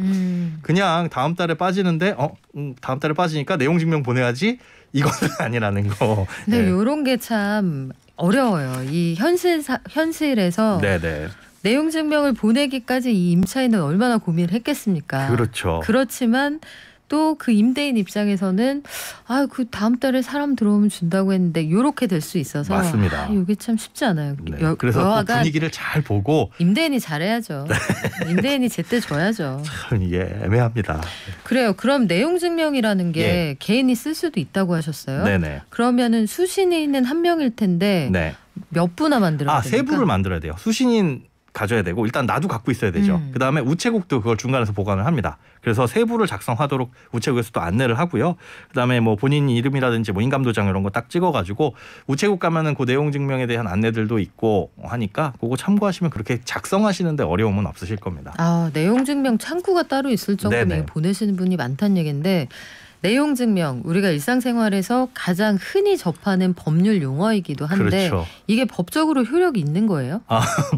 그냥 다음 달에 빠지는데 다음 달에 빠지니까 내용 증명 보내야지 이거는 아니라는 거. 근데 이런 게 참 어려워요. 이 현실에서 네네. 내용 증명을 보내기까지 이 임차인은 얼마나 고민을 했겠습니까? 그렇죠. 그렇지만 또 그 임대인 입장에서는 그 다음 달에 사람 들어오면 준다고 했는데 이렇게 될 수 있어서 맞습니다. 이게 참 쉽지 않아요. 네. 그래서 그 분위기를 잘 보고 임대인이 잘해야죠. 임대인이 제때 줘야죠. 참 이게 애매합니다. 그래요. 그럼 내용 증명이라는 게 개인이 쓸 수도 있다고 하셨어요. 네네. 그러면은 수신인은 한 명일 텐데 몇 부나 만들어야 됩니까? 3부를 만들어야 돼요. 수신인 가져야 되고 일단 나도 갖고 있어야 되죠. 그다음에 우체국도 그걸 중간에서 보관을 합니다. 그래서 3부를 작성하도록 우체국에서도 안내를 하고요. 그다음에 뭐 본인 이름이라든지 뭐 인감도장 이런 거 딱 찍어가지고 우체국 가면은 그 내용 증명에 대한 안내들도 있고 하니까 그거 참고하시면 그렇게 작성하시는데 어려움은 없으실 겁니다. 내용 증명 창구가 따로 있을 정도면 보내시는 분이 많다는 얘기인데 내용 증명 우리가 일상생활에서 가장 흔히 접하는 법률 용어이기도 한데 그렇죠. 이게 법적으로 효력이 있는 거예요?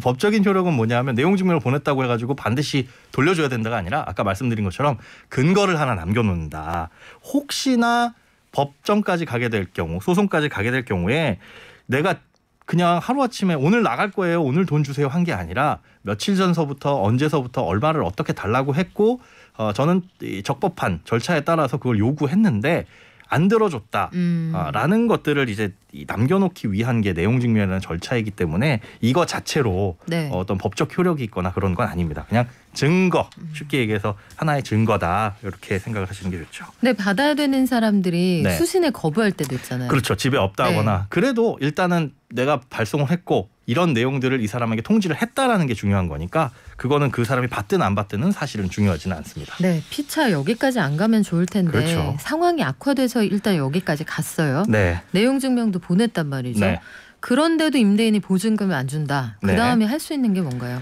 법적인 효력은 뭐냐면 내용 증명을 보냈다고 해가지고 반드시 돌려줘야 된다가 아니라 아까 말씀드린 것처럼 근거를 하나 남겨놓는다. 혹시나 법정까지 가게 될 경우, 소송까지 가게 될 경우에 내가 그냥 하루아침에 오늘 나갈 거예요, 오늘 돈 주세요 한 게 아니라 며칠 전서부터 언제서부터 얼마를 어떻게 달라고 했고 저는 적법한 절차에 따라서 그걸 요구했는데 안 들어줬다 라는 것들을 이제 남겨놓기 위한 게 내용 증명이라는 절차이기 때문에 이거 자체로 네. 어떤 법적 효력이 있거나 그런 건 아닙니다. 그냥 증거, 쉽게 얘기해서 하나의 증거다 이렇게 생각을 하시는 게 좋죠. 근데 받아야 되는 사람들이 네. 수신에 거부할 때도 있잖아요. 그렇죠. 집에 없다거나 네. 그래도 일단은 내가 발송을 했고 이런 내용들을 이 사람에게 통지를 했다라는 게 중요한 거니까 그거는 그 사람이 받든 안 받든은 사실은 중요하지는 않습니다. 네, 피차 여기까지 안 가면 좋을 텐데 그렇죠. 상황이 악화돼서 일단 여기까지 갔어요. 네. 내용 증명도 보냈단 말이죠. 네. 그런데도 임대인이 보증금을 안 준다. 네. 그다음에 할 수 있는 게 뭔가요?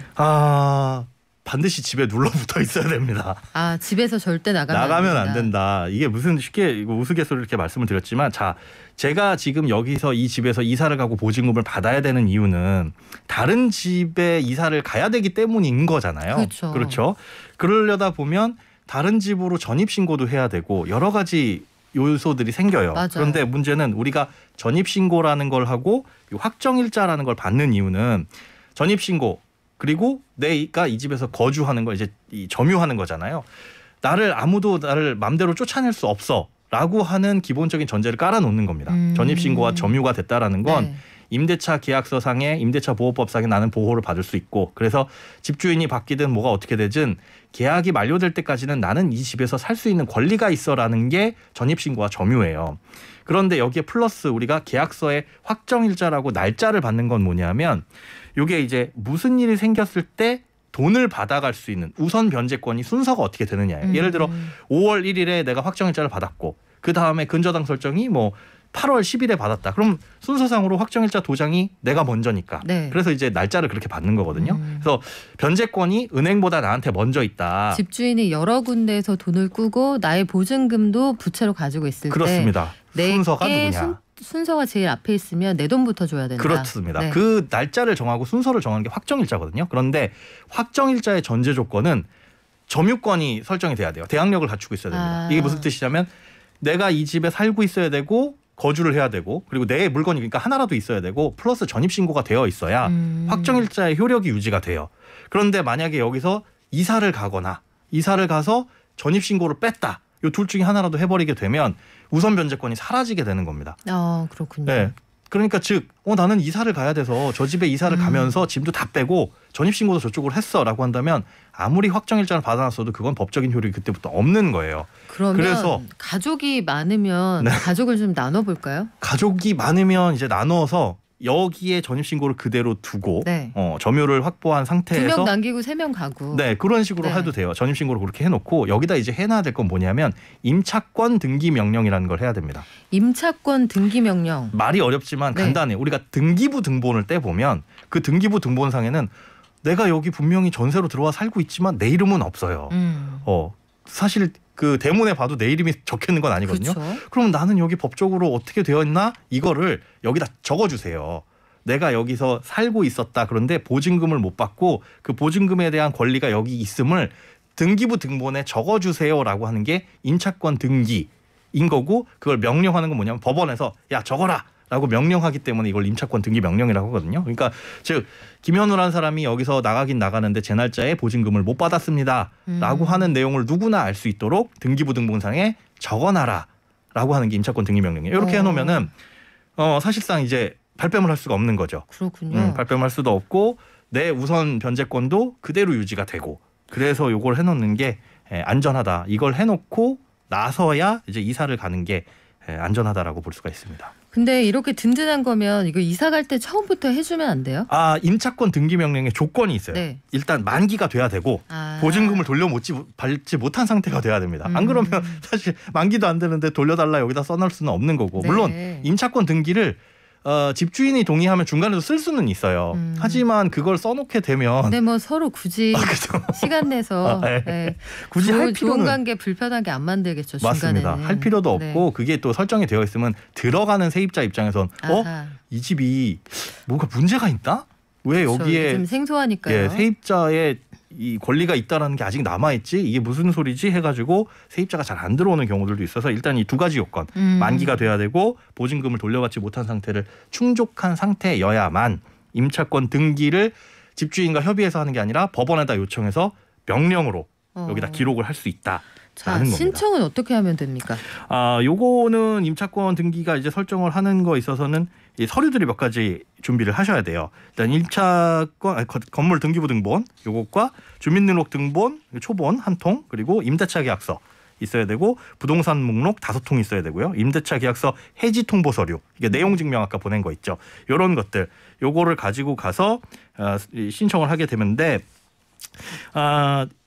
반드시 집에 눌러붙어 있어야 됩니다. 집에서 절대 나가면 안 된다. 이게 무슨 쉽게 우스갯소리로 이렇게 말씀을 드렸지만 자, 제가 지금 여기서 이 집에서 이사를 가고 보증금을 받아야 되는 이유는 다른 집에 이사를 가야 되기 때문인 거잖아요. 그렇죠. 그렇죠. 그러려다 보면 다른 집으로 전입신고도 해야 되고 여러 가지 요소들이 생겨요. 맞아요. 그런데 문제는 우리가 전입신고라는 걸 하고 확정일자라는 걸 받는 이유는 전입신고 그리고 내가 이 집에서 거주하는 걸 이제 점유하는 거잖아요. 아무도 나를 맘대로 쫓아낼 수 없어라고 하는 기본적인 전제를 깔아놓는 겁니다. 전입신고가 점유가 됐다라는 건 네. 임대차 계약서상에 임대차 보호법상에 나는 보호를 받을 수 있고 그래서 집주인이 바뀌든 뭐가 어떻게 되든 계약이 만료될 때까지는 나는 이 집에서 살 수 있는 권리가 있어라는 게 전입신고와 점유예요. 그런데 여기에 플러스 우리가 계약서에 확정일자라고 날짜를 받는 건 뭐냐면 이게 이제 무슨 일이 생겼을 때 돈을 받아갈 수 있는 우선 변제권이 순서가 어떻게 되느냐예요. 예를 들어 5월 1일에 내가 확정일자를 받았고 그 다음에 근저당 설정이 뭐 8월 10일에 받았다. 그럼 순서상으로 확정일자 도장이 내가 먼저니까. 네. 그래서 이제 날짜를 그렇게 받는 거거든요. 그래서 변제권이 은행보다 나한테 먼저 있다. 집주인이 여러 군데에서 돈을 꾸고 나의 보증금도 부채로 가지고 있을 그렇습니다. 때 순서가 내게 누구냐. 순서가 제일 앞에 있으면 내 돈부터 줘야 된다. 그렇습니다. 네. 그 날짜를 정하고 순서를 정하는 게 확정일자거든요. 그런데 확정일자의 전제 조건은 점유권이 설정이 돼야 돼요. 대항력을 갖추고 있어야 됩니다. 이게 무슨 뜻이냐면 내가 이 집에 살고 있어야 되고 거주를 해야 되고 그리고 내 물건이 그러니까 하나라도 있어야 되고 플러스 전입신고가 되어 있어야 확정일자의 효력이 유지가 돼요. 그런데 만약에 여기서 이사를 가거나 이사를 가서 전입신고를 뺐다. 이 둘 중에 하나라도 해버리게 되면 우선 변제권이 사라지게 되는 겁니다. 그렇군요. 네. 그러니까 즉 나는 이사를 가야 돼서 저 집에 이사를 가면서 짐도 다 빼고 전입신고도 저쪽으로 했어라고 한다면 아무리 확정일자를 받아놨어도 그건 법적인 효력이 그때부터 없는 거예요. 그래서 가족이 많으면 네. 가족을 좀 나눠볼까요? 가족이 많으면 이제 나눠서 여기에 전입신고를 그대로 두고 네. 점유를 확보한 상태에서 2명 남기고 3명 가고. 네, 그런 식으로 네. 해도 돼요. 전입신고를 그렇게 해놓고 여기다 이제 해놔야 될 건 뭐냐면 임차권 등기 명령이라는 걸 해야 됩니다. 임차권 등기 명령. 말이 어렵지만 네. 간단해요. 우리가 등기부 등본을 떼보면 그 등기부 등본상에는 내가 여기 분명히 전세로 들어와 살고 있지만 내 이름은 없어요. 사실 그 대문에 봐도 내 이름이 적혀 있는 건 아니거든요. 그렇죠. 그러면 나는 여기 법적으로 어떻게 되어 있나 이거를 여기다 적어주세요. 내가 여기서 살고 있었다. 그런데 보증금을 못 받고 그 보증금에 대한 권리가 여기 있음을 등기부 등본에 적어주세요라고 하는 게 임차권 등기인 거고 그걸 명령하는 건 뭐냐면 법원에서 야 적어라. 라고 명령하기 때문에 이걸 임차권 등기 명령이라고 하거든요. 그러니까 즉 김현우라는 사람이 여기서 나가긴 나가는데 제 날짜에 보증금을 못 받았습니다. 라고 하는 내용을 누구나 알 수 있도록 등기부 등본상에 적어놔라. 라고 하는 게 임차권 등기 명령이에요. 이렇게 해놓으면은 사실상 이제 발뺌을 할 수가 없는 거죠. 그렇군요. 발뺌할 수도 없고 내 우선 변제권도 그대로 유지가 되고 그래서 이걸 해놓는 게 안전하다. 이걸 해놓고 나서야 이제 이사를 가는 게 안전하다라고 볼 수가 있습니다. 근데 이렇게 든든한 거면 이거 이사 갈 때 처음부터 해주면 안 돼요? 임차권 등기 명령에 조건이 있어요. 네. 일단 만기가 돼야 되고 보증금을 받지 못한 상태가 돼야 됩니다. 안 그러면 사실 만기도 안 되는데 돌려달라 여기다 써놓을 수는 없는 거고 네. 물론 임차권 등기를 집주인이 동의하면 중간에도 쓸 수는 있어요. 하지만 그걸 써놓게 되면 근데 뭐 서로 굳이 시간 내서 네. 굳이 할 필요는 좋은 관계 불편하게 안 만들겠죠. 중간에는. 맞습니다. 할 필요도 없고 그게 또 설정이 되어 있으면 들어가는 세입자 입장에선 이 집이 뭔가 문제가 있나? 왜 그렇죠. 여기에 좀 생소하니까요. 예, 세입자의 이 권리가 있다라는 게 아직 남아있지? 이게 무슨 소리지? 해가지고 세입자가 잘 안 들어오는 경우들도 있어서 일단 이 두 가지 요건 만기가 돼야 되고 보증금을 돌려받지 못한 상태를 충족한 상태여야만 임차권 등기를 집주인과 협의해서 하는 게 아니라 법원에다 요청해서 명령으로 여기다 기록을 할 수 있다. 자, 신청은 어떻게 하면 됩니까? 요거는 임차권 등기가 이제 설정을 하는 거 있어서는 이 서류들이 몇 가지 준비를 하셔야 돼요. 일단 임차권 건물 등기부 등본 요것과 주민등록등본 초본 한 통, 그리고 임대차 계약서 있어야 되고 부동산 목록 5통 있어야 되고요. 임대차 계약서 해지 통보 서류, 이게 내용 증명 아까 보낸 거 있죠. 요런 것들 요거를 가지고 가서 신청을 하게 되는데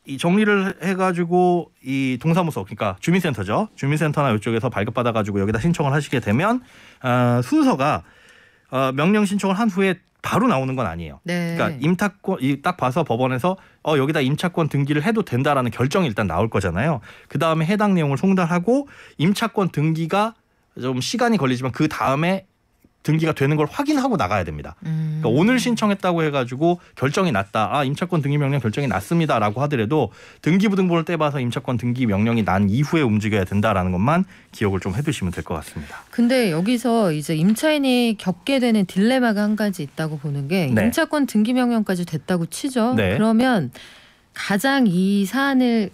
이 정리를 해가지고 이 동사무소, 그러니까 주민센터죠. 주민센터나 이쪽에서 발급받아가지고 여기다 신청을 하시게 되면 순서가 명령 신청을 한 후에 바로 나오는 건 아니에요. 네. 그러니까 임차권 딱 봐서 법원에서 여기다 임차권 등기를 해도 된다라는 결정이 일단 나올 거잖아요. 그 다음에 해당 내용을 송달하고 임차권 등기가 좀 시간이 걸리지만 그 다음에 등기가 되는 걸 확인하고 나가야 됩니다. 그러니까 오늘 신청했다고 해가지고 결정이 났다. 임차권 등기 명령 결정이 났습니다라고 하더라도 등기부 등본을 떼봐서 임차권 등기 명령이 난 이후에 움직여야 된다라는 것만 기억을 좀 해두시면 될 것 같습니다. 근데 여기서 이제 임차인이 겪게 되는 딜레마가 한 가지 있다고 보는 게 임차권 등기 명령까지 됐다고 치죠. 네. 그러면 가장 이 사안을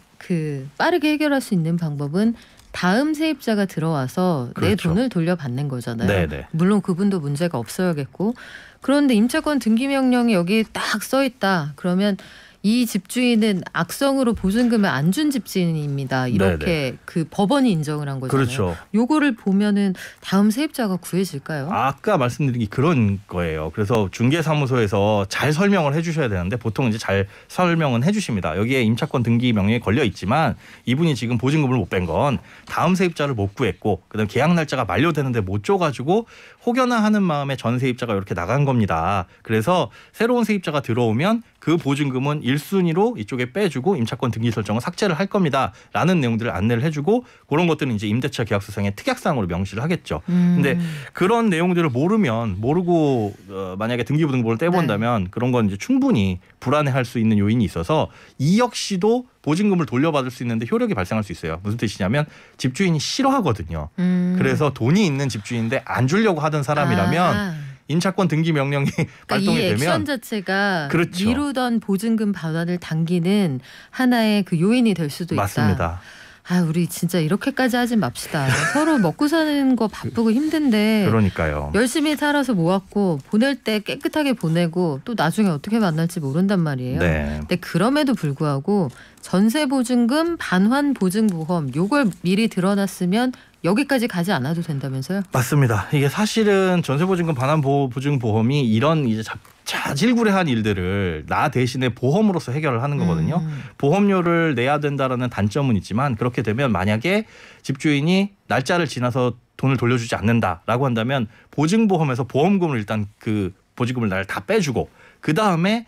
빠르게 해결할 수 있는 방법은 다음 세입자가 들어와서 내 돈을 돌려받는 거잖아요. 네네. 물론 그분도 문제가 없어야겠고. 그런데 임차권 등기 명령이 여기 딱 써 있다. 그러면 이 집주인은 악성으로 보증금을 안 준 집주인입니다. 이렇게 법원이 인정을 한 거잖아요. 그렇죠. 요거를 보면은 다음 세입자가 구해질까요? 아까 말씀드린 게 그런 거예요. 그래서 중개사무소에서 잘 설명을 해주셔야 되는데 보통 이제 잘 설명은 해주십니다. 여기에 임차권 등기 명령이 걸려 있지만 이분이 지금 보증금을 못 뺀 건 다음 세입자를 못 구했고 그다음 계약 날짜가 만료되는데 못 줘가지고 혹여나 하는 마음에 전 세입자가 이렇게 나간 겁니다. 그래서 새로운 세입자가 들어오면 그 보증금은 1순위로 이쪽에 빼주고 임차권 등기 설정을 삭제를 할 겁니다. 라는 내용들을 안내를 해주고 그런 것들은 이제 임대차 계약서상의 특약사항으로 명시를 하겠죠. 근데 그런 내용들을 모르고 만약에 등기부 등본을 떼본다면 그런 건 이제 충분히 불안해할 수 있는 요인이 있어서 이 역시도 보증금을 돌려받을 수 있는데 효력이 발생할 수 있어요. 무슨 뜻이냐면 집주인이 싫어하거든요. 그래서 돈이 있는 집주인인데 안 주려고 하던 사람이라면 임차권 등기 명령이 발동이 이 되면 액션 자체가 그렇죠. 미루던 보증금 반환을 당기는 하나의 그 요인이 될 수도 있다. 맞습니다. 우리 진짜 이렇게까지 하지 맙시다. 서로 먹고 사는 거 바쁘고 힘든데 그러니까요. 열심히 살아서 모았고 보낼 때 깨끗하게 보내고 또 나중에 어떻게 만날지 모른단 말이에요. 네. 근데 그럼에도 불구하고 전세보증금, 반환보증보험 요걸 미리 들어놨으면 여기까지 가지 않아도 된다면서요? 맞습니다. 이게 사실은 전세보증금 반환보증보험이 이런 이제 자질구레한 일들을 나 대신에 보험으로서 해결을 하는 거거든요. 보험료를 내야 된다라는 단점은 있지만 그렇게 되면 만약에 집주인이 날짜를 지나서 돈을 돌려주지 않는다라고 한다면 보증보험에서 보험금을 일단 그 보증금을 날 다 빼주고 그 다음에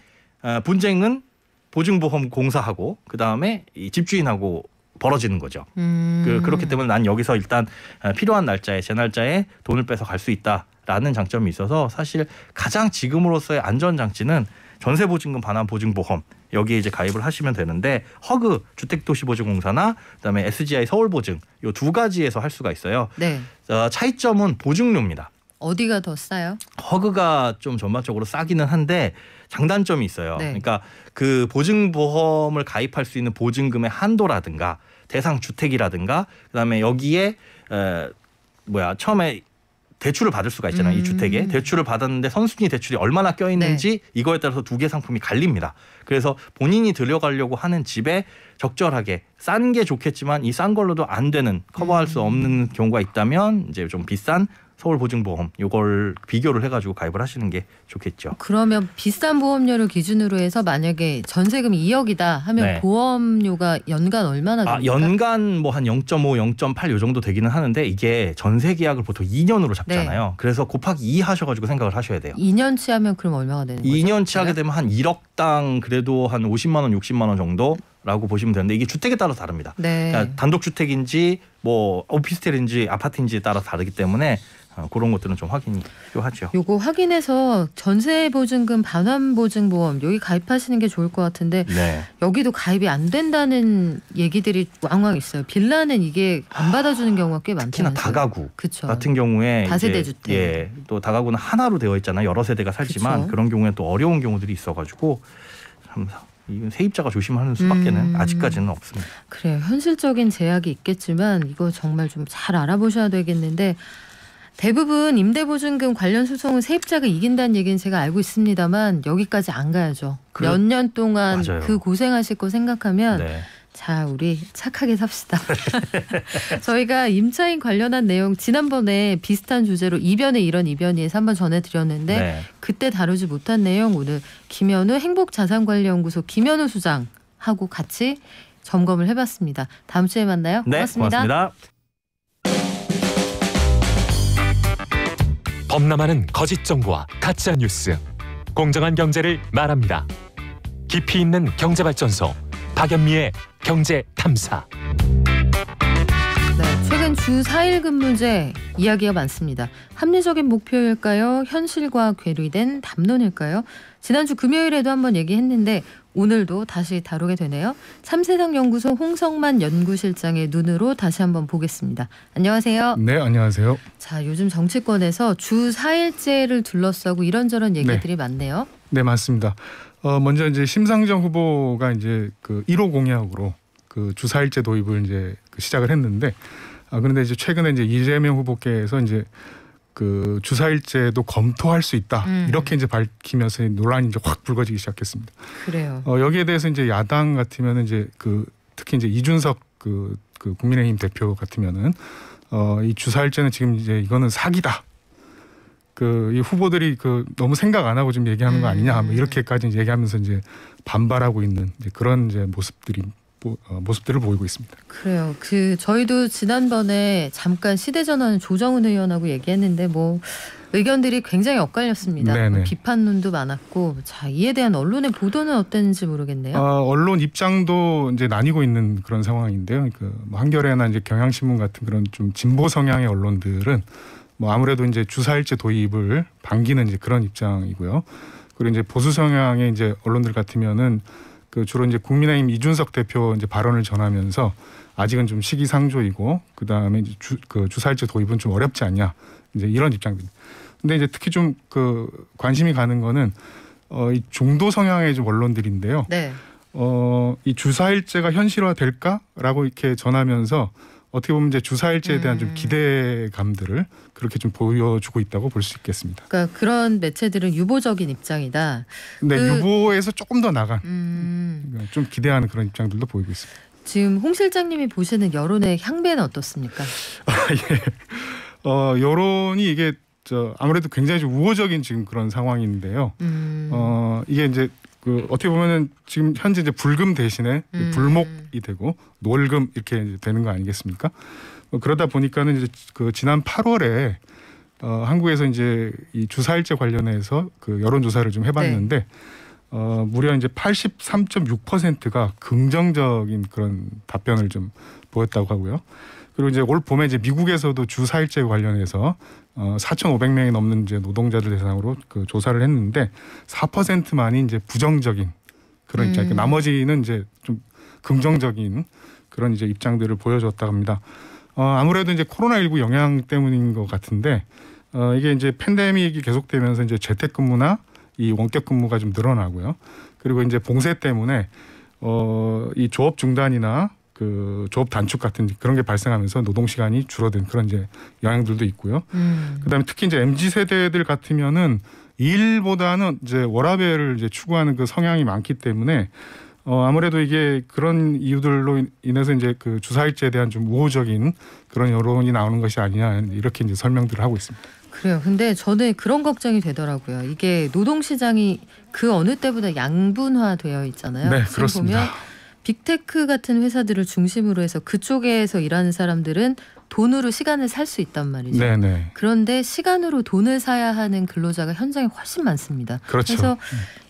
분쟁은 보증보험 공사하고 그 다음에 이 집주인하고 벌어지는 거죠. 그렇기 때문에 난 여기서 일단 필요한 날짜에 제 날짜에 돈을 빼서 갈 수 있다라는 장점이 있어서 사실 가장 지금으로서의 안전장치는 전세보증금 반환보증보험 여기에 이제 가입을 하시면 되는데 허그 주택도시보증공사나 그다음에 SGI 서울보증 요 두 가지에서 할 수가 있어요. 네. 차이점은 보증료입니다. 어디가 더 싸요? 허그가 좀 전반적으로 싸기는 한데 장단점이 있어요. 그러니까 그 보증보험을 가입할 수 있는 보증금의 한도라든가 대상 주택이라든가 그다음에 여기에 처음에 대출을 받을 수가 있잖아요. 이 주택에 대출을 받았는데 선순위 대출이 얼마나 껴있는지 이거에 따라서 두 개 상품이 갈립니다. 그래서 본인이 들여가려고 하는 집에 적절하게 싼 게 좋겠지만 이 싼 걸로도 안 되는 커버할 수 없는 경우가 있다면 이제 좀 비싼 서울보증보험 요걸 비교를 해가지고 가입을 하시는 게 좋겠죠. 그러면 비싼 보험료를 기준으로 해서 만약에 전세금이 2억이다 하면 네. 보험료가 연간 얼마나 됩니까? 연간 뭐 한 0.5, 0.8 요 정도 되기는 하는데 이게 전세 계약을 보통 2년으로 잡잖아요. 네. 그래서 곱하기 2 하셔가지고 생각을 하셔야 돼요. 2년치 하면 그럼 얼마가 되는 거죠? 2년치 하게 되면 한 1억당 그래도 한 50만 원, 60만 원 정도라고 보시면 되는데 이게 주택에 따라 다릅니다. 네. 그러니까 단독주택인지 뭐 오피스텔인지 아파트인지에 따라 다르기 때문에 그런 것들은 좀 확인이 필요하죠. 요거 확인해서 전세보증금 반환보증보험 여기 가입하시는 게 좋을 것 같은데 네. 여기도 가입이 안 된다는 얘기들이 왕왕 있어요. 빌라는 이게 안 받아주는 경우가 꽤 특히나 많다면서요. 다가구 그쵸. 같은 경우에 다세대 이제, 주택. 예, 또 다가구는 하나로 되어 있잖아요. 여러 세대가 살지만 그쵸. 그런 경우에 또 어려운 경우들이 있어가지고 참 이건 세입자가 조심하는 수밖에는 아직까지는 없습니다. 그래요. 현실적인 제약이 있겠지만 이거 정말 좀 잘 알아보셔야 되겠는데 대부분 임대보증금 관련 소송은 세입자가 이긴다는 얘기는 제가 알고 있습니다만 여기까지 안 가야죠. 몇 년 동안 맞아요. 그 고생하실 거 생각하면 네. 자 우리 착하게 삽시다. 저희가 임차인 관련한 내용 지난번에 비슷한 주제로 이변의 이런 이변이에서 한번 전해드렸는데 네. 그때 다루지 못한 내용 오늘 김현우 행복자산관리연구소 김현우 수장하고 같이 점검을 해봤습니다. 다음 주에 만나요. 네, 고맙습니다. 고맙습니다. 범람하는 거짓 정보와 가짜 뉴스, 공정한 경제를 말합니다. 깊이 있는 경제발전소 박연미의 경제탐사. 네, 최근 주 4일 근무제 이야기가 많습니다. 합리적인 목표일까요? 현실과 괴리된 담론일까요? 지난주 금요일에도 한번 얘기했는데 오늘도 다시 다루게 되네요. 참세상연구소 홍성만 연구실장의 눈으로 다시 한번 보겠습니다. 안녕하세요. 네, 안녕하세요. 자, 요즘 정치권에서 주 4일제를 둘러싸고 이런저런 얘기들이 많네요. 네, 맞습니다. 먼저 이제 심상정 후보가 이제 그 1호 공약으로 그 주 4일제 도입을 이제 시작을 했는데 그런데 이제 최근에 이제 이재명 후보께서 이제 그 주 4일제도 검토할 수 있다 이렇게 이제 밝히면서 논란이 이제 확 불거지기 시작했습니다. 그래요. 여기에 대해서 이제 야당 같으면은 이제 그 특히 이제 이준석 그 국민의힘 대표 같으면은 이 주 4일제는 지금 이제 이거는 사기다. 이 후보들이 너무 생각 안 하고 좀 얘기하는 거 아니냐 뭐 이렇게까지 이제 얘기하면서 이제 반발하고 있는 이제 그런 이제 모습들을 보이고 있습니다. 그래요. 저희도 지난번에 잠깐 시대전환 조정은 의원하고 얘기했는데 뭐 의견들이 굉장히 엇갈렸습니다. 뭐 비판론도 많았고, 자 이에 대한 언론의 보도는 어땠는지 모르겠네요. 언론 입장도 이제 나뉘고 있는 그런 상황인데요. 뭐 한겨레나 이제 경향신문 같은 그런 좀 진보 성향의 언론들은 뭐 아무래도 이제 주 4일제 도입을 반기는 이제 그런 입장이고요. 그리고 이제 보수 성향의 이제 언론들 같으면은 주로 이제 국민의힘 이준석 대표 이제 발언을 전하면서 아직은 좀 시기상조이고 그 다음에 이제 주 4일제 도입은 좀 어렵지 않냐 이제 이런 입장입니다. 근데 이제 특히 좀 관심이 가는 거는 이 중도 성향의 좀 언론들인데요. 네. 이 주 4일제가 현실화될까라고 이렇게 전하면서 어떻게 보면 이제 주 4일제에 대한 좀 기대감들을 그렇게 좀 보여주고 있다고 볼 수 있겠습니다. 그러니까 그런 매체들은 유보적인 입장이다. 네, 유보에서 조금 더 나간 좀 기대하는 그런 입장들도 보이고 있습니다. 지금 홍 실장님이 보시는 여론의 향배는 어떻습니까? 예. 여론이 이게 아무래도 굉장히 좀 우호적인 지금 그런 상황인데요. 이게 이제 어떻게 보면은 지금 현재 이제 불금 대신에 불목이 되고 놀금 이렇게 이제 되는 거 아니겠습니까? 그러다 보니까는 이제 지난 8월에 한국에서 이제 이 주 4일제 관련해서 여론 조사를 좀 해봤는데 무려 이제 83.6%가 긍정적인 그런 답변을 좀 보였다고 하고요. 그리고 이제 올 봄에 이제 미국에서도 주 4일제 관련해서 4,500명이 넘는 이제 노동자들 대상으로 조사를 했는데 4%만이 이제 부정적인 그런 입장. 나머지는 이제 좀 긍정적인 그런 이제 입장들을 보여줬다고 합니다. 아무래도 이제 코로나19 영향 때문인 것 같은데 이게 이제 팬데믹이 계속되면서 이제 재택근무나 이 원격근무가 좀 늘어나고요. 그리고 이제 봉쇄 때문에 이 조업 중단이나 조업 단축 같은 그런 게 발생하면서 노동 시간이 줄어든 그런 이제 영향들도 있고요. 그다음에 특히 이제 MZ 세대들 같으면은 일보다는 이제 워라밸을 이제 추구하는 그 성향이 많기 때문에 아무래도 이게 그런 이유들로 인해서 이제 그 주사일제에 대한 좀 우호적인 그런 여론이 나오는 것이 아니냐 이렇게 이제 설명들을 하고 있습니다. 그래요. 근데 저는 그런 걱정이 되더라고요. 이게 노동시장이 그 어느 때보다 양분화되어 있잖아요. 네, 그렇습니다. 보면 빅테크 같은 회사들을 중심으로 해서 그쪽에서 일하는 사람들은 돈으로 시간을 살 수 있단 말이죠. 네네. 그런데 시간으로 돈을 사야 하는 근로자가 현장에 훨씬 많습니다. 그렇죠. 그래서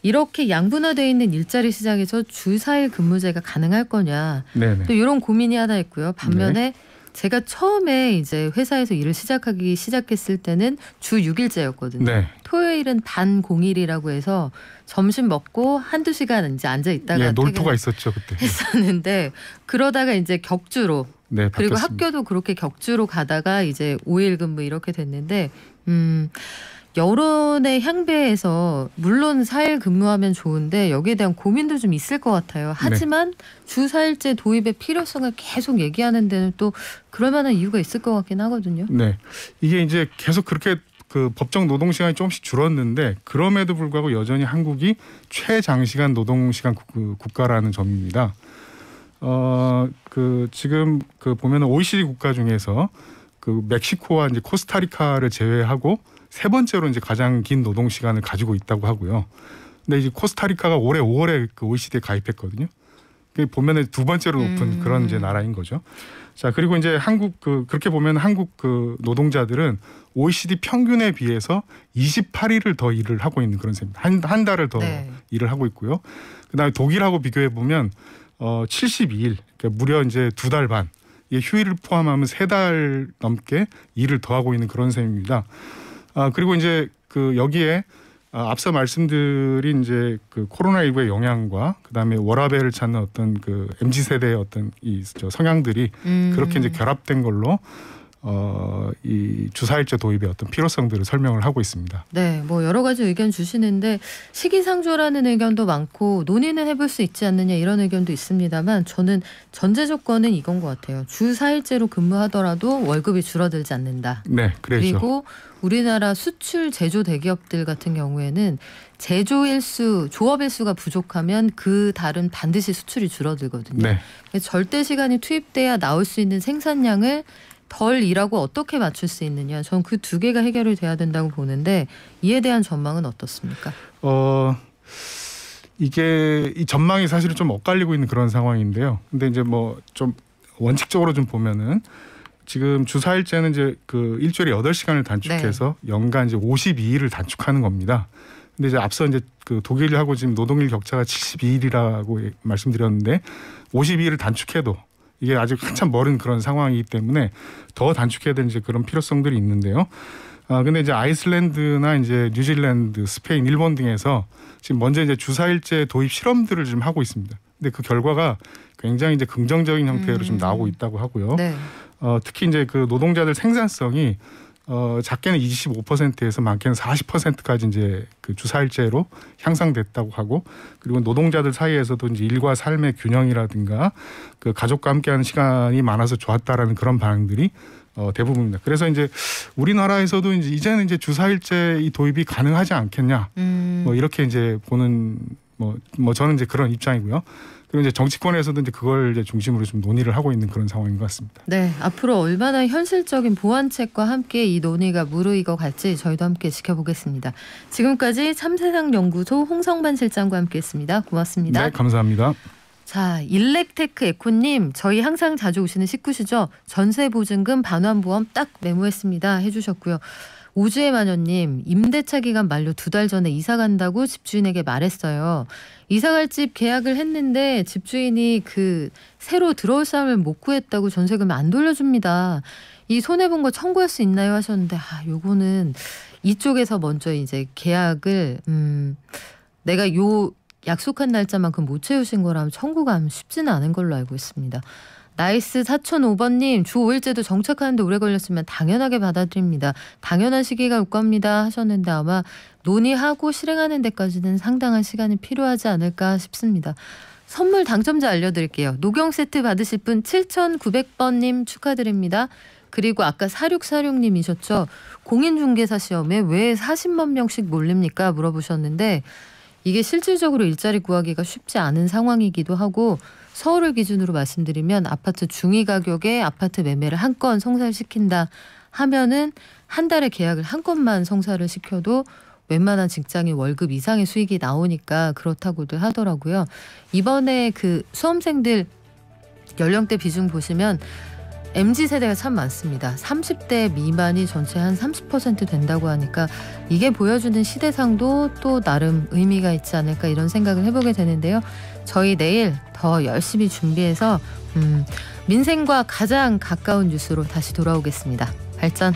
이렇게 양분화되어 있는 일자리 시장에서 주 4일 근무제가 가능할 거냐. 네네. 또 이런 고민이 하나 있고요. 반면에 제가 처음에 이제 회사에서 일을 시작했을 때는 주 6일제였거든요. 네. 토요일은 반 공일이라고 해서 점심 먹고 한두 시간 이제 앉아 있다가 놀토가 있었죠 그때. 했었는데 그러다가 이제 격주로 그리고 바뀌었습니다. 학교도 그렇게 격주로 가다가 이제 5일 근무 이렇게 됐는데 여론의 향배에서 물론 4일 근무하면 좋은데 여기에 대한 고민도 좀 있을 것 같아요. 하지만 주 4일제 도입의 필요성을 계속 얘기하는 데는 또 그럴 만한 이유가 있을 것 같긴 하거든요. 네, 이게 이제 계속 그렇게 그 법정 노동 시간이 조금씩 줄었는데 그럼에도 불구하고 여전히 한국이 최장시간 노동 시간 국가라는 점입니다. 그 지금 그 보면은 OECD 국가 중에서 그 멕시코와 이제 코스타리카를 제외하고 세 번째로 이제 가장 긴 노동 시간을 가지고 있다고 하고요. 근데 이제 코스타리카가 올해 5월에 그 OECD에 가입했거든요. 보면은 두 번째로 높은 그런 이제 나라인 거죠. 자, 그리고 이제 한국 그렇게 보면 한국 그 노동자들은 OECD 평균에 비해서 28일을 더 일을 하고 있는 그런 셈입니다. 한 달을 더 일을 하고 있고요. 그다음에 독일하고 비교해 보면 72일, 그러니까 무려 이제 2달 반. 이 휴일을 포함하면 3달 넘게 일을 더 하고 있는 그런 셈입니다. 그리고 이제 그 여기에 앞서 말씀드린 이제 그 코로나19의 영향과 그다음에 워라밸을 찾는 어떤 그 MZ 세대의 어떤 이 성향들이 그렇게 이제 결합된 걸로 이 주사일제 도입의 어떤 필요성들을 설명을 하고 있습니다. 네, 뭐 여러 가지 의견 주시는데 시기상조라는 의견도 많고 논의는 해볼 수 있지 않느냐 이런 의견도 있습니다만 저는 전제 조건은 이건 것 같아요. 주 4일제로 근무하더라도 월급이 줄어들지 않는다. 네, 그래서. 그리고 우리나라 수출 제조 대기업들 같은 경우에는 제조 일수, 조업 일수가 부족하면 그 달은 반드시 수출이 줄어들거든요. 네. 절대 시간이 투입돼야 나올 수 있는 생산량을 덜 일하고 어떻게 맞출 수 있느냐. 전 그 두 개가 해결이 돼야 된다고 보는데 이에 대한 전망은 어떻습니까? 이게 이 전망이 사실은 좀 엇갈리고 있는 그런 상황인데요. 근데 이제 뭐 좀 원칙적으로 좀 보면은 지금 주 4일제는 이제 그 일주일에 8시간을 단축해서 연간 이제 52일을 단축하는 겁니다. 근데 이제 앞서 이제 그 독일하고 지금 노동일 격차가 72일이라고 말씀드렸는데 52일을 단축해도 이게 아직 한참 멀은 그런 상황이기 때문에 더 단축해야 되는 이제 그런 필요성들이 있는데요. 근데 이제 아이슬란드나 이제 뉴질랜드, 스페인, 일본 등에서 지금 먼저 이제 주 4일제 도입 실험들을 좀 하고 있습니다. 근데 그 결과가 굉장히 이제 긍정적인 형태로 좀 나오고 있다고 하고요. 특히 이제 그 노동자들 생산성이 작게는 25%에서 많게는 40%까지 이제 그 주 4일제로 향상됐다고 하고 그리고 노동자들 사이에서도 이제 일과 삶의 균형이라든가 그 가족과 함께하는 시간이 많아서 좋았다라는 그런 반응들이 대부분입니다. 그래서 이제 우리나라에서도 이제는 이제 주 4일제 이 도입이 가능하지 않겠냐 뭐 이렇게 이제 보는 뭐 저는 이제 그런 입장이고요. 그리고 이제 정치권에서도 이제 그걸 이제 중심으로 좀 논의를 하고 있는 그런 상황인 것 같습니다. 네, 앞으로 얼마나 현실적인 보완책과 함께 이 논의가 무르익어 갈지 저희도 함께 지켜보겠습니다. 지금까지 참세상연구소 홍성반 실장과 함께했습니다. 고맙습니다. 네, 감사합니다. 자, 일렉테크 에코님, 저희 항상 자주 오시는 식구시죠? 전세보증금 반환보험 딱 메모했습니다 해주셨고요. 오주의 마녀님, 임대차 기간 만료 2달 전에 이사 간다고 집주인에게 말했어요. 이사갈 집 계약을 했는데 집주인이 그 새로 들어올 사람을 못 구했다고 전세금 안 돌려줍니다. 이 손해본 거 청구할 수 있나요 하셨는데 요거는 이쪽에서 먼저 이제 계약을 내가 요 약속한 날짜만큼 못 채우신 거라면 청구가 쉽지는 않은 걸로 알고 있습니다. 나이스 4005번님, 주 5일제도 정착하는데 오래 걸렸으면 당연하게 받아들입니다. 당연한 시기가 올 겁니다 하셨는데 아마 논의하고 실행하는 데까지는 상당한 시간이 필요하지 않을까 싶습니다. 선물 당첨자 알려드릴게요. 녹용 세트 받으실 분 7900번님 축하드립니다. 그리고 아까 4646님이셨죠. 공인중개사 시험에 왜 40만 명씩 몰립니까 물어보셨는데 이게 실질적으로 일자리 구하기가 쉽지 않은 상황이기도 하고 서울을 기준으로 말씀드리면 아파트 중위 가격에 아파트 매매를 한 건 성사시킨다 하면은 한 달에 계약을 한 건만 성사를 시켜도 웬만한 직장인 월급 이상의 수익이 나오니까 그렇다고들 하더라고요. 이번에 그 수험생들 연령대 비중 보시면 MZ세대가 참 많습니다. 30대 미만이 전체 한 30% 된다고 하니까 이게 보여주는 시대상도 또 나름 의미가 있지 않을까 이런 생각을 해보게 되는데요. 저희 내일 더 열심히 준비해서 민생과 가장 가까운 뉴스로 다시 돌아오겠습니다. 발전